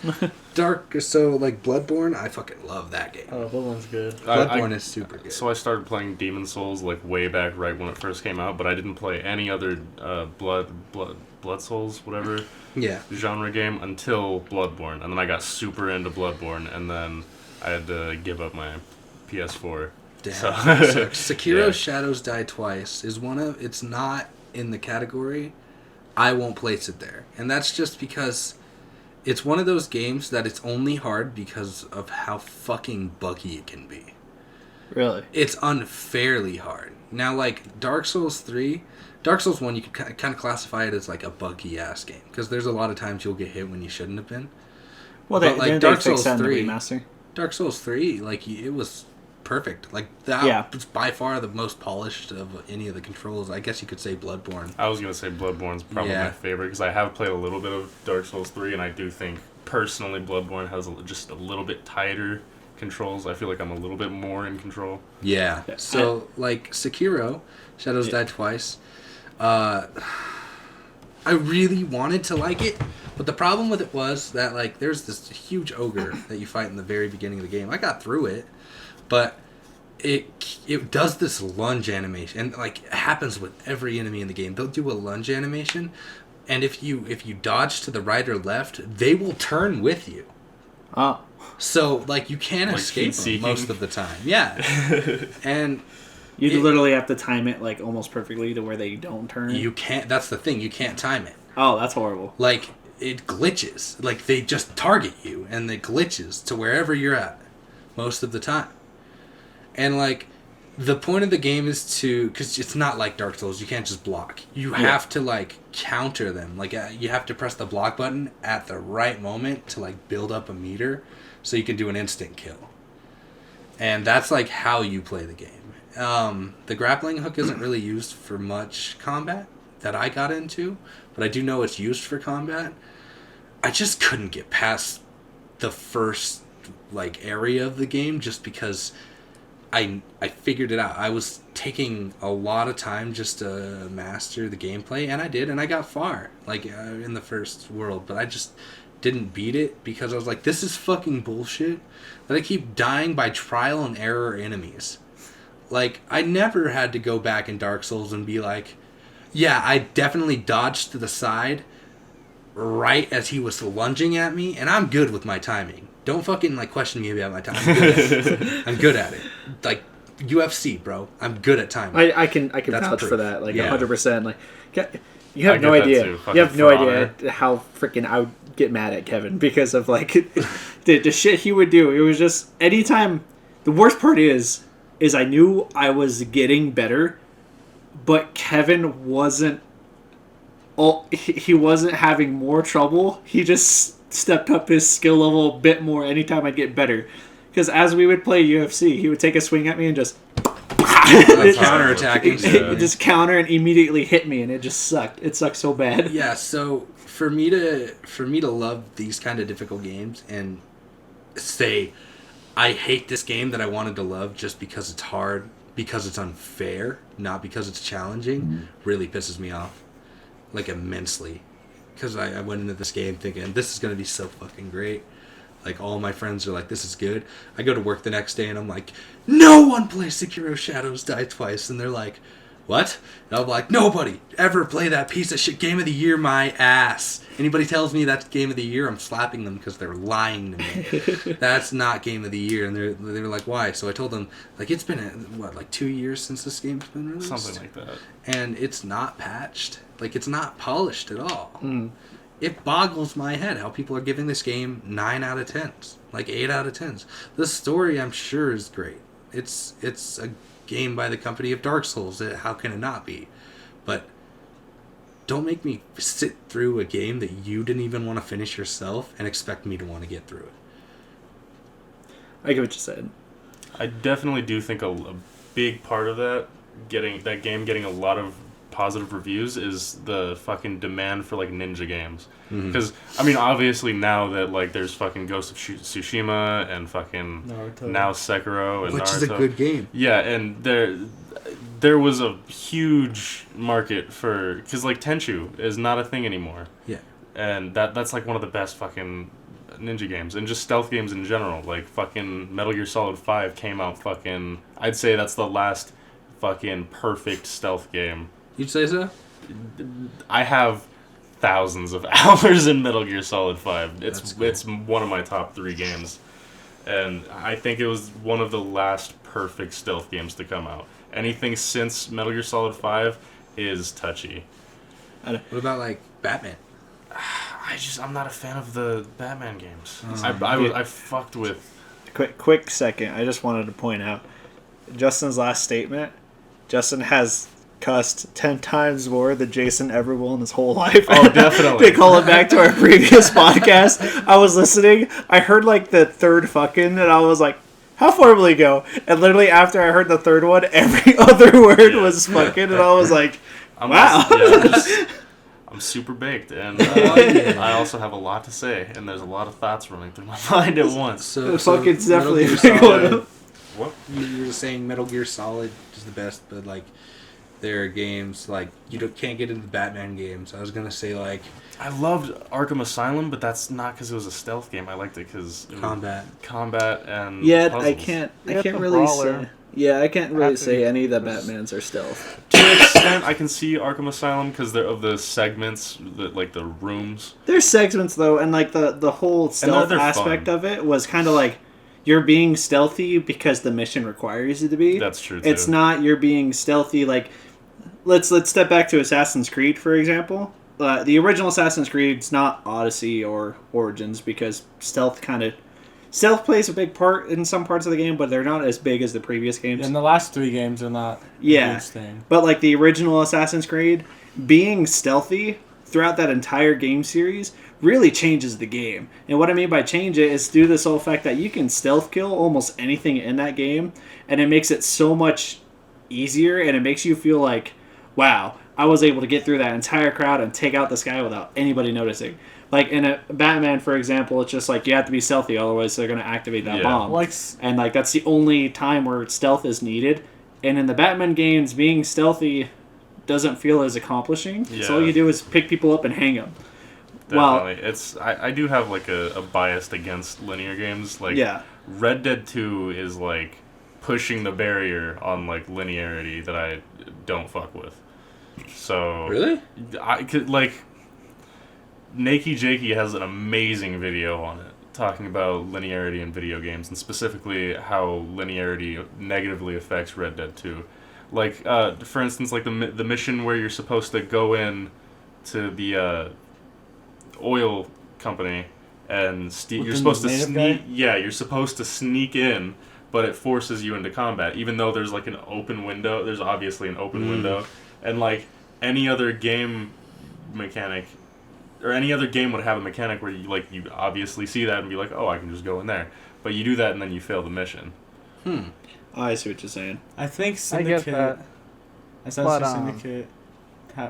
So like Bloodborne, I fucking love that game. Oh, Bloodborne's good. Bloodborne is super good. So I started playing Demon Souls like way back right when it first came out, but I didn't play any other Blood Souls, whatever genre game until Bloodborne, and then I got super into Bloodborne, and then I had to give up my PS4. Damn. So, Sekiro Shadows Die Twice is it's not in the category. I won't place it there. And that's just because it's one of those games that it's only hard because of how fucking buggy it can be. Really? It's unfairly hard. Now, like, Dark Souls 3... Dark Souls 1, you could kind of classify it as, like, a buggy-ass game. Because there's a lot of times you'll get hit when you shouldn't have been. Well, Dark Souls 3... remaster. Dark Souls 3, like, it was perfect. Like, that was by far the most polished of any of the controls. I guess you could say Bloodborne. I was going to say Bloodborne's probably my favorite, because I have played a little bit of Dark Souls 3, and I do think, personally, Bloodborne has just a little bit tighter controls. I feel like I'm a little bit more in control. Yeah. So, like, Sekiro, Shadows Die Twice, I really wanted to like it, but the problem with it was that, like, there's this huge ogre that you fight in the very beginning of the game. I got through it, but it does this lunge animation, and, like, it happens with every enemy in the game. They'll do a lunge animation, and if you dodge to the right or left, they will turn with you. Oh. So, like, you can't escape them most of the time. Yeah. And you literally have to time it, like, almost perfectly to where they don't turn. You can't. That's the thing. You can't time it. Oh, that's horrible. Like, it glitches. Like, they just target you, and it glitches to wherever you're at most of the time. And, like, the point of the game is to... Because it's not like Dark Souls. You can't just block. You have to, like, counter them. Like, you have to press the block button at the right moment to, like, build up a meter so you can do an instant kill. And that's, like, how you play the game. The grappling hook isn't really used for much combat that I got into, but I do know it's used for combat. I just couldn't get past the first, like, area of the game just because I figured it out. I was taking a lot of time just to master the gameplay, and I did, and I got far, like, in the first world, but I just didn't beat it because I was like, this is fucking bullshit that I keep dying by trial and error enemies. Like, I never had to go back in Dark Souls and be like, yeah, I definitely dodged to the side right as he was lunging at me, and I'm good with my timing. Don't fucking, like, question me about my time. I'm good at it. Like, UFC, bro. I'm good at timing. I can vouch for that, like, 100%. Like, you have no idea. You have no idea how freaking I would get mad at Kevin because of, like, the shit he would do. It was just, anytime... The worst part is I knew I was getting better, but Kevin wasn't... He wasn't having more trouble. He just stepped up his skill level a bit more anytime I'd get better. Because as we would play UFC, he would take a swing at me and just counterattacking. Just counter and immediately hit me, and it just sucked. It sucked so bad. Yeah, so for me to love these kind of difficult games and say I hate this game that I wanted to love just because it's hard, because it's unfair, not because it's challenging, really pisses me off, like immensely. Because I went into this game thinking this is gonna be so fucking great. Like, all my friends are like, this is good. I go to work the next day, and I'm like, no one plays Sekiro Shadows Die Twice. And they're like, what? And I'm like, nobody ever play that piece of shit. Game of the year, my ass. Anybody tells me that's Game of the Year, I'm slapping them because they're lying to me. That's not Game of the Year. And they were like, why? So I told them, like, it's been, 2 years since this game's been released? Something like that. And it's not patched. Like, it's not polished at all. It boggles my head how people are giving this game 9 out of 10s, like 8 out of 10s. The story, I'm sure, is great. It's a game by the company of Dark Souls. How can it not be? But don't make me sit through a game that you didn't even want to finish yourself and expect me to want to get through it. I get what you said. I definitely do think a big part of that, getting a lot of positive reviews, is the fucking demand for like ninja games. Because I mean, obviously now that like there's fucking Ghost of Tsushima and fucking Naruto. now Sekiro and Which Naruto. is a good game. Yeah, and there was a huge market for, because like Tenchu is not a thing anymore. Yeah. And that's like one of the best fucking ninja games, and just stealth games in general. Like fucking Metal Gear Solid 5 came out fucking, I'd say that's the last fucking perfect stealth game. You'd say so? I have thousands of hours in Metal Gear Solid 5. That's cool. It's one of my top 3 games. And I think it was one of the last perfect stealth games to come out. Anything since Metal Gear Solid 5 is touchy. What about like Batman? I'm not a fan of the Batman games. I fucked with... Quick second. I just wanted to point out Justin's last statement. Justin has cussed 10 times more than Jaison ever will in his whole life. Oh, definitely. To call it back to our previous podcast, I was listening. I heard like the third fucking, and I was like, how far will he go? And literally after I heard the third one, every other word was fucking, and I was like, wow. I'm super baked, and I also have a lot to say, and there's a lot of thoughts running through my mind at once. So fucking's definitely Metal Gear going Solid, up. What? You were saying Metal Gear Solid is the best, but like there are games like can't get into the Batman games. I was gonna say like I loved Arkham Asylum, but that's not because it was a stealth game. I liked it because combat and puzzles. I can't the really brawler. say. Yeah, I can't really After say you- any of the Batmans are stealth. To an extent, I can see Arkham Asylum because they're of the segments, like the rooms. There's segments though, and like the whole stealth they're aspect fun. of it was kind of like you're being stealthy because the mission requires you to be. That's true too. It's not you're being stealthy like. Let's step back to Assassin's Creed, for example. The original Assassin's Creed's not Odyssey or Origins because stealth plays a big part in some parts of the game, but they're not as big as the previous games. In the last 3 games, they're not a huge thing. But like the original Assassin's Creed, being stealthy throughout that entire game series really changes the game. And what I mean by change it is due to this whole fact that you can stealth kill almost anything in that game, and it makes it so much easier, and it makes you feel like, wow, I was able to get through that entire crowd and take out this guy without anybody noticing. Like in a Batman, for example, it's just like you have to be stealthy, otherwise they're going to activate that bomb. And like that's the only time where stealth is needed. And in the Batman games, being stealthy doesn't feel as accomplishing. Yeah. So all you do is pick people up and hang them. Definitely. I do have like a bias against linear games. Like Red Dead 2 is like pushing the barrier on like linearity that I don't fuck with. So really, I could like Nakey Jakey has an amazing video on it talking about linearity in video games and specifically how linearity negatively affects Red Dead 2. Like for instance, like the mission where you're supposed to go in to the oil company and you're supposed to sneak. Yeah, you're supposed to sneak in, but it forces you into combat, even though there's like an open window. There's obviously an open window, and like any other game mechanic, or any other game would have a mechanic where you obviously see that and be like, oh, I can just go in there. But you do that and then you fail the mission. Oh, I see what you're saying. I think I get Syndicate. that. Syndicate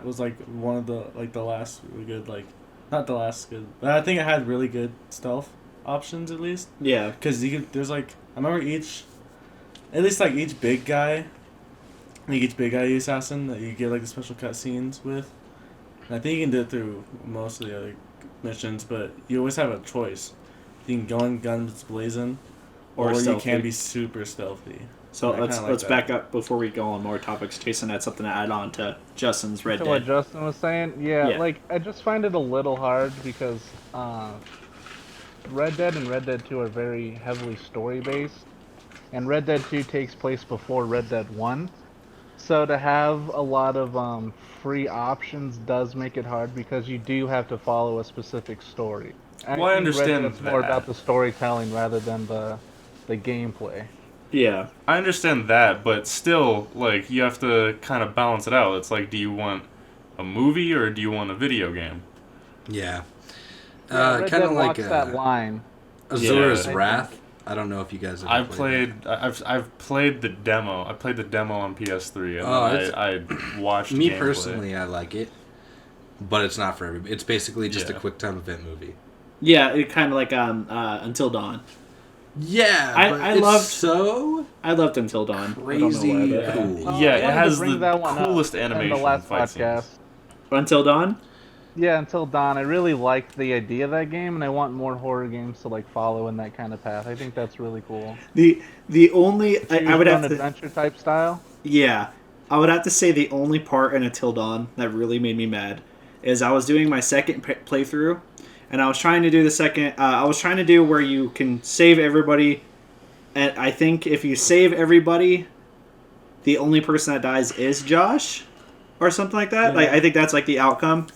was like one of the last really good, like, not the last good, but I think it had really good stealth options at least. Yeah. Because there's like, I remember each big guy, each big guy assassin that you get like the special cutscenes with. And I think you can do it through most of the other missions, but you always have a choice. You can go in guns blazing, or you can be super stealthy. So let's back up before we go on more topics. Jason had something to add on to Justin's Red Dead. What Justin was saying, yeah, like I just find it a little hard because Red Dead and Red Dead 2 are very heavily story based, and Red Dead 2 takes place before Red Dead 1. So to have a lot of free options does make it hard because you do have to follow a specific story. Well, I understand it's more about the storytelling rather than the gameplay. Yeah. I understand that, but still, like, you have to kind of balance it out. It's like, do you want a movie or do you want a video game? Yeah. Red Kind of Dead like walks that line. Azura's Wrath. I don't know if you guys have I've played the demo. I played the demo on PS3, and I watched me gameplay. Personally, I like it, but it's not for everybody. It's basically just a quick time event movie. Yeah, it kind of like Until Dawn. Yeah, I loved Until Dawn. Crazy cool. Yeah, it has the coolest animation in the last fight podcast. scenes. Until Dawn? Yeah, Until Dawn. I really liked the idea of that game, and I want more horror games to like follow in that kind of path. I think that's really cool. The only I would have to adventure type style. Yeah, I would have to say the only part in Until Dawn that really made me mad is I was doing my second playthrough, and I was trying to do the second. I was trying to do where you can save everybody, and I think if you save everybody, the only person that dies is Josh, or something like that. Yeah. Like I think that's like the outcome.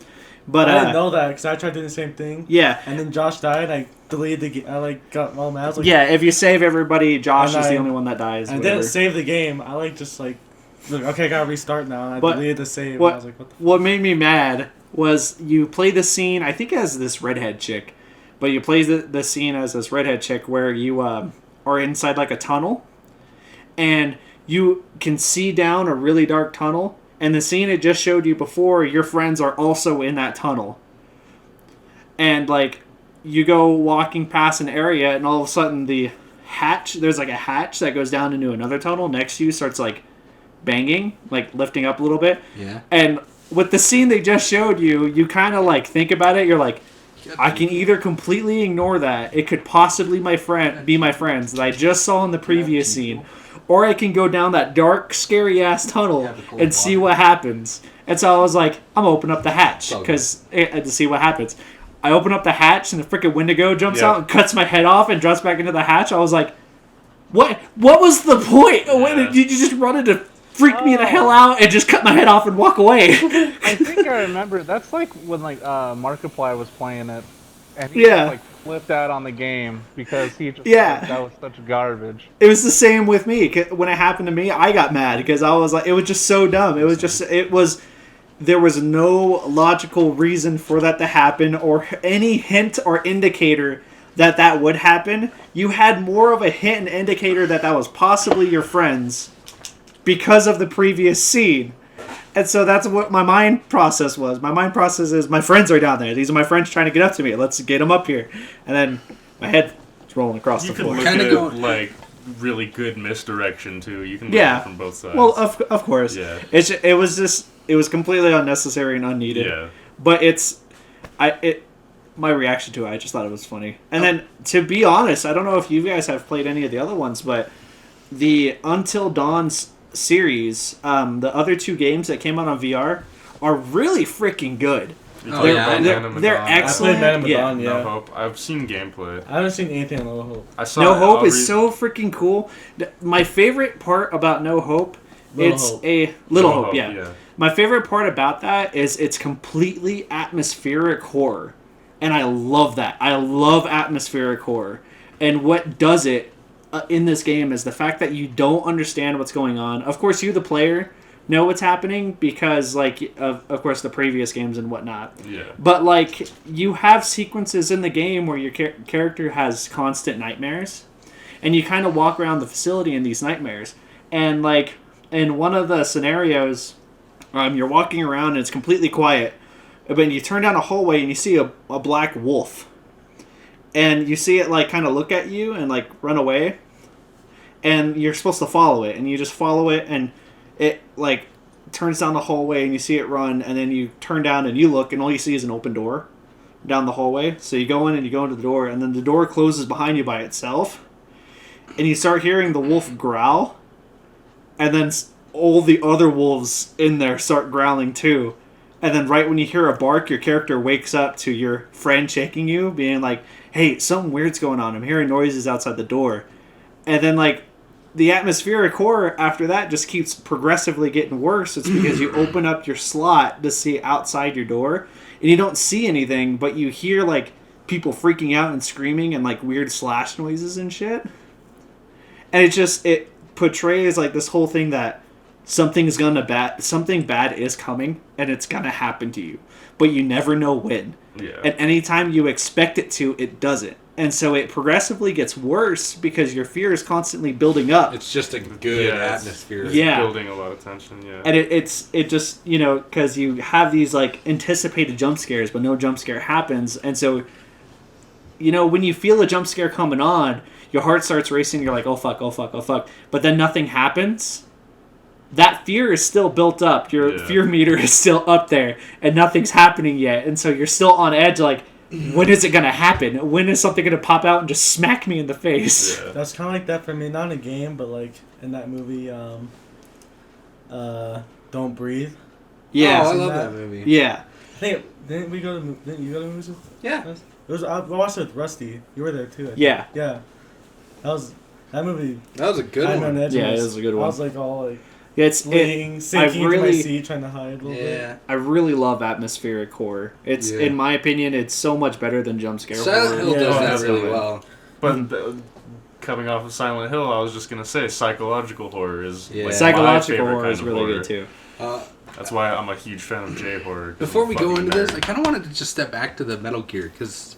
But I didn't know that because I tried doing the same thing. Yeah. And then Josh died. I deleted the game. I like got all mad. I was like, yeah, if you save everybody, Josh is the only one that dies. I didn't save the game. I like just like, okay, I gotta restart now. And I deleted the save. What, and I was like, what made me mad was you play the scene, I think as this redhead chick, but you play the scene as this redhead chick where you are inside like a tunnel, and you can see down a really dark tunnel. And the scene it just showed you before, your friends are also in that tunnel. And, like, you go walking past an area, and all of a sudden there's, like, a hatch that goes down into another tunnel next to you, starts, like, banging, like, lifting up a little bit. Yeah. And with the scene they just showed you, you kind of, like, think about it, you're like, I can either completely ignore that, it could possibly be my friends that I just saw in the previous scene, or I can go down that dark, scary-ass tunnel and see what happens. And so I was like, I'm going to open up the hatch to see what happens. I open up the hatch, and the freaking Wendigo jumps out and cuts my head off and jumps back into the hatch. I was like, what was the point? Yeah. You just wanted to freak me the hell out and just cut my head off and walk away. I think I remember. That's like when Markiplier was playing it. And he just, like, flipped out on the game because he just thought that was such garbage. It was the same with me. When it happened to me, I got mad because I was like, it was just so dumb. There was no logical reason for that to happen or any hint or indicator that would happen. You had more of a hint and indicator that was possibly your friends because of the previous scene. And so that's what my mind process was. My mind process is, my friends are down there. These are my friends trying to get up to me. Let's get them up here. And then my head is rolling across the floor. You can look at, like, really good misdirection, too. You can look at it from both sides. Well, of course. Yeah. It was completely unnecessary and unneeded. Yeah. But my reaction to it, I just thought it was funny. And then, to be honest, I don't know if you guys have played any of the other ones, but the Until Dawn series, the other two games that came out on VR are really freaking good. They're excellent. No Hope. I've seen gameplay. I haven't seen anything on No Hope. No Hope is so freaking cool. My favorite part about No Hope, Little Hope. My favorite part about that is it's completely atmospheric horror, and I love that. I love atmospheric horror, and what does it in this game is the fact that you don't understand what's going on. Of course, you, the player, know what's happening because, like, of course, the previous games and whatnot. Yeah. But, like, you have sequences in the game where your character has constant nightmares, and you kind of walk around the facility in these nightmares. And, like, in one of the scenarios, you're walking around and it's completely quiet, but you turn down a hallway and you see a black wolf. And you see it, like, kind of look at you and, like, run away. And you're supposed to follow it. And you just follow it, and it, like, turns down the hallway, and you see it run. And then you turn down and you look, and all you see is an open door down the hallway. So you go in and you go into the door, and then the door closes behind you by itself. And you start hearing the wolf growl. And then all the other wolves in there start growling, too. And then right when you hear a bark, your character wakes up to your friend shaking you, being like, hey, something weird's going on. I'm hearing noises outside the door. And then, like, the atmospheric horror after that just keeps progressively getting worse. It's because you open up your slot to see outside your door, and you don't see anything, but you hear, like, people freaking out and screaming and, like, weird slash noises and shit. And it portrays, like, this whole thing that something bad is coming, and it's gonna happen to you. But you never know when. Yeah. And anytime you expect it to, it doesn't. And so it progressively gets worse because your fear is constantly building up. It's just a good atmosphere. It's Yeah. building a lot of tension, yeah. And it just, you know, because you have these, like, anticipated jump scares, but no jump scare happens. And so, you know, when you feel a jump scare coming on, your heart starts racing. You're like, oh, fuck, oh, fuck, oh, fuck. But then nothing happens. That fear is still built up. Your fear meter is still up there, and nothing's happening yet. And so you're still on edge, like, when is it going to happen? When is something going to pop out and just smack me in the face? Yeah. That's kind of like that for me. Not in a game, but, like, in that movie, Don't Breathe. Yeah. Oh, I love that movie. Yeah. I think, didn't you go to movies with Yeah. us? I watched it with Rusty. You were there, too. I think. Yeah. Yeah. That movie. That was a good had me one. on edge. Yeah, it was a good one. I was, like, all, like, Sinking into my seat, trying to hide a little bit. Yeah. I really love atmospheric horror. It's, in my opinion, it's so much better than jump scare Silent horror. Hill does that definitely. really well. But coming off of Silent Hill, I was just going to say psychological horror is Yeah. like my Psychological favorite horror kind is of really horror. good too. That's why I'm a huge fan of J-horror. 'Cause Before I'm we go fucking into this, nerd. I kind of wanted to just step back to the Metal Gear, because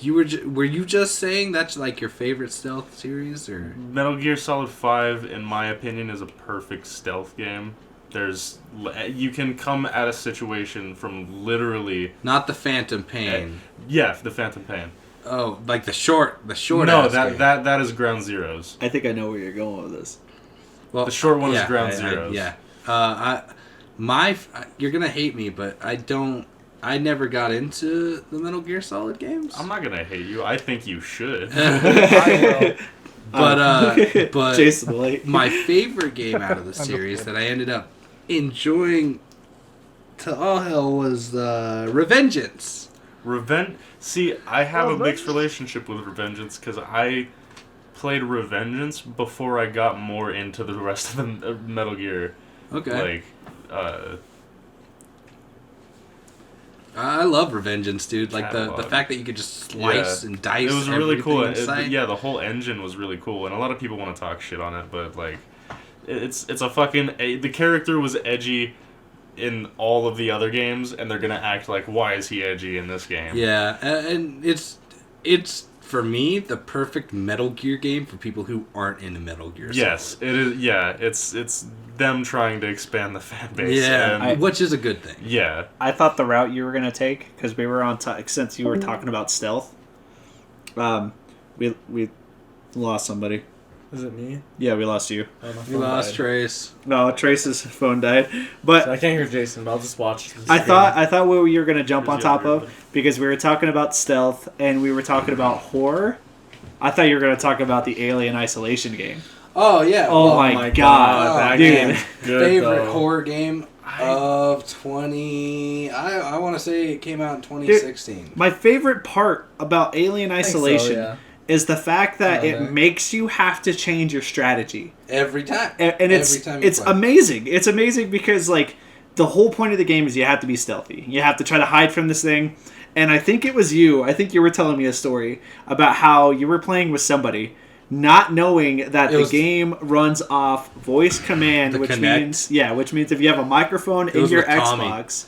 were you just saying that's, like, your favorite stealth series, or? Metal Gear Solid 5, in my opinion, is a perfect stealth game. You can come at a situation from literally... Not the Phantom Pain. Yeah, the Phantom Pain. Oh, like the short. No, that is Ground Zeroes. I think I know where you're going with this. Well, The short one is Ground Zeroes. You're gonna hate me, but I never got into the Metal Gear Solid games. I'm not gonna hate you. I think you should. I will. But Jason Blake. my favorite game out of the series that I ended up enjoying to all hell was Revengeance. See, I have a mixed relationship with Revengeance because I played Revengeance before I got more into the rest of the Metal Gear. Okay. Like, I love Revengeance, dude. Like the Catalog. fact that you could just slice and dice. it was really cool. Inside. Yeah, the whole engine was really cool, and a lot of people want to talk shit on it, but like, it's a fucking. The character was edgy in all of the other games, and they're gonna act like, why is he edgy in this game? Yeah, and it's for me the perfect Metal Gear game for people who aren't into Metal Gear. Yes, it is. Yeah, it's them trying to expand the fan base. Yeah, and, which is a good thing. yeah. I thought the route you were gonna take, because we were on since you were talking about stealth. We lost somebody. Is it me? Yeah, we lost you. Oh, my We phone lost died. Trace. No, Trace's phone died. But So I can't hear Jason, but I'll just watch. the I screen. thought what you were gonna jump on Here's top your- of, because we were talking about stealth and we were talking about horror. I thought you were gonna talk about the Alien Isolation game. Oh yeah. Oh well, my god, that dude! game. Good, favorite though. horror game of 20. I want to say it came out in 2016. My favorite part about Alien I think so, Isolation yeah. is the fact that Oh, it man. makes you have to change your strategy. Every time. And it's Every time you it's play. amazing. It's amazing because, like, the whole point of the game is you have to be stealthy. You have to try to hide from this thing. And I think it was you. I think you were telling me a story about how you were playing with somebody, not knowing that the game runs off voice command, which means if you have a microphone in your Xbox,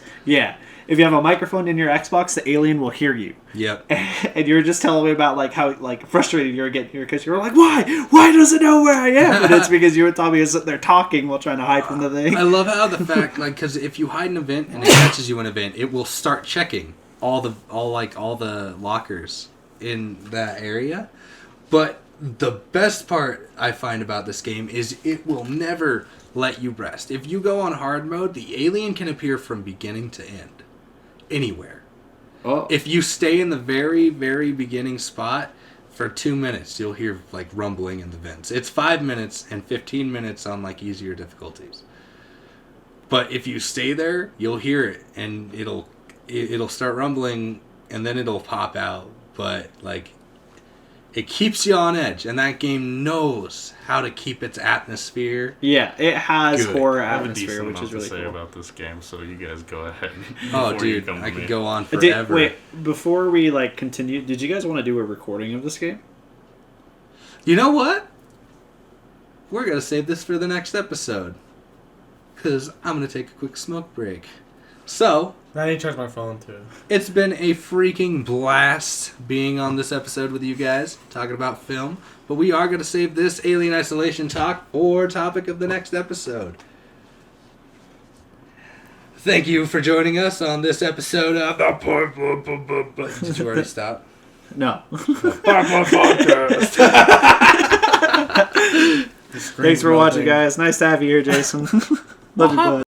if you have a microphone in your Xbox, the alien will hear you. Yep. And you were just telling me about like how like frustrated you were getting here because you were like, why does it know where I am? And it's because you and Tommy are sitting there talking while trying to hide from the thing. I love how the fact like because if you hide an event and it catches you an event, it will start checking all the lockers in that area. But the best part I find about this game is it will never let you rest. If you go on hard mode, the alien can appear from beginning to end. Anywhere. Oh. If you stay in the very, very beginning spot for 2 minutes, you'll hear like rumbling in the vents. It's 5 minutes and 15 minutes on like easier difficulties. But if you stay there, you'll hear it and it'll start rumbling and then it'll pop out. But like it keeps you on edge, and that game knows how to keep its atmosphere. Yeah, it has Good. horror I have atmosphere, which is really to say cool. about this game, so you guys go ahead. Oh, dude, I could go on forever. Wait, before we like continue, did you guys want to do a recording of this game? You know what? We're gonna save this for the next episode, because I'm gonna take a quick smoke break. So. I need to charge my phone too. It's been a freaking blast being on this episode with you guys, talking about film. But we are going to save this Alien Isolation talk for topic of the next episode. Thank you for joining us on this episode of the... Did you already stop? No. Thanks for watching, guys. Nice to have you here, Jason. Love you, bud.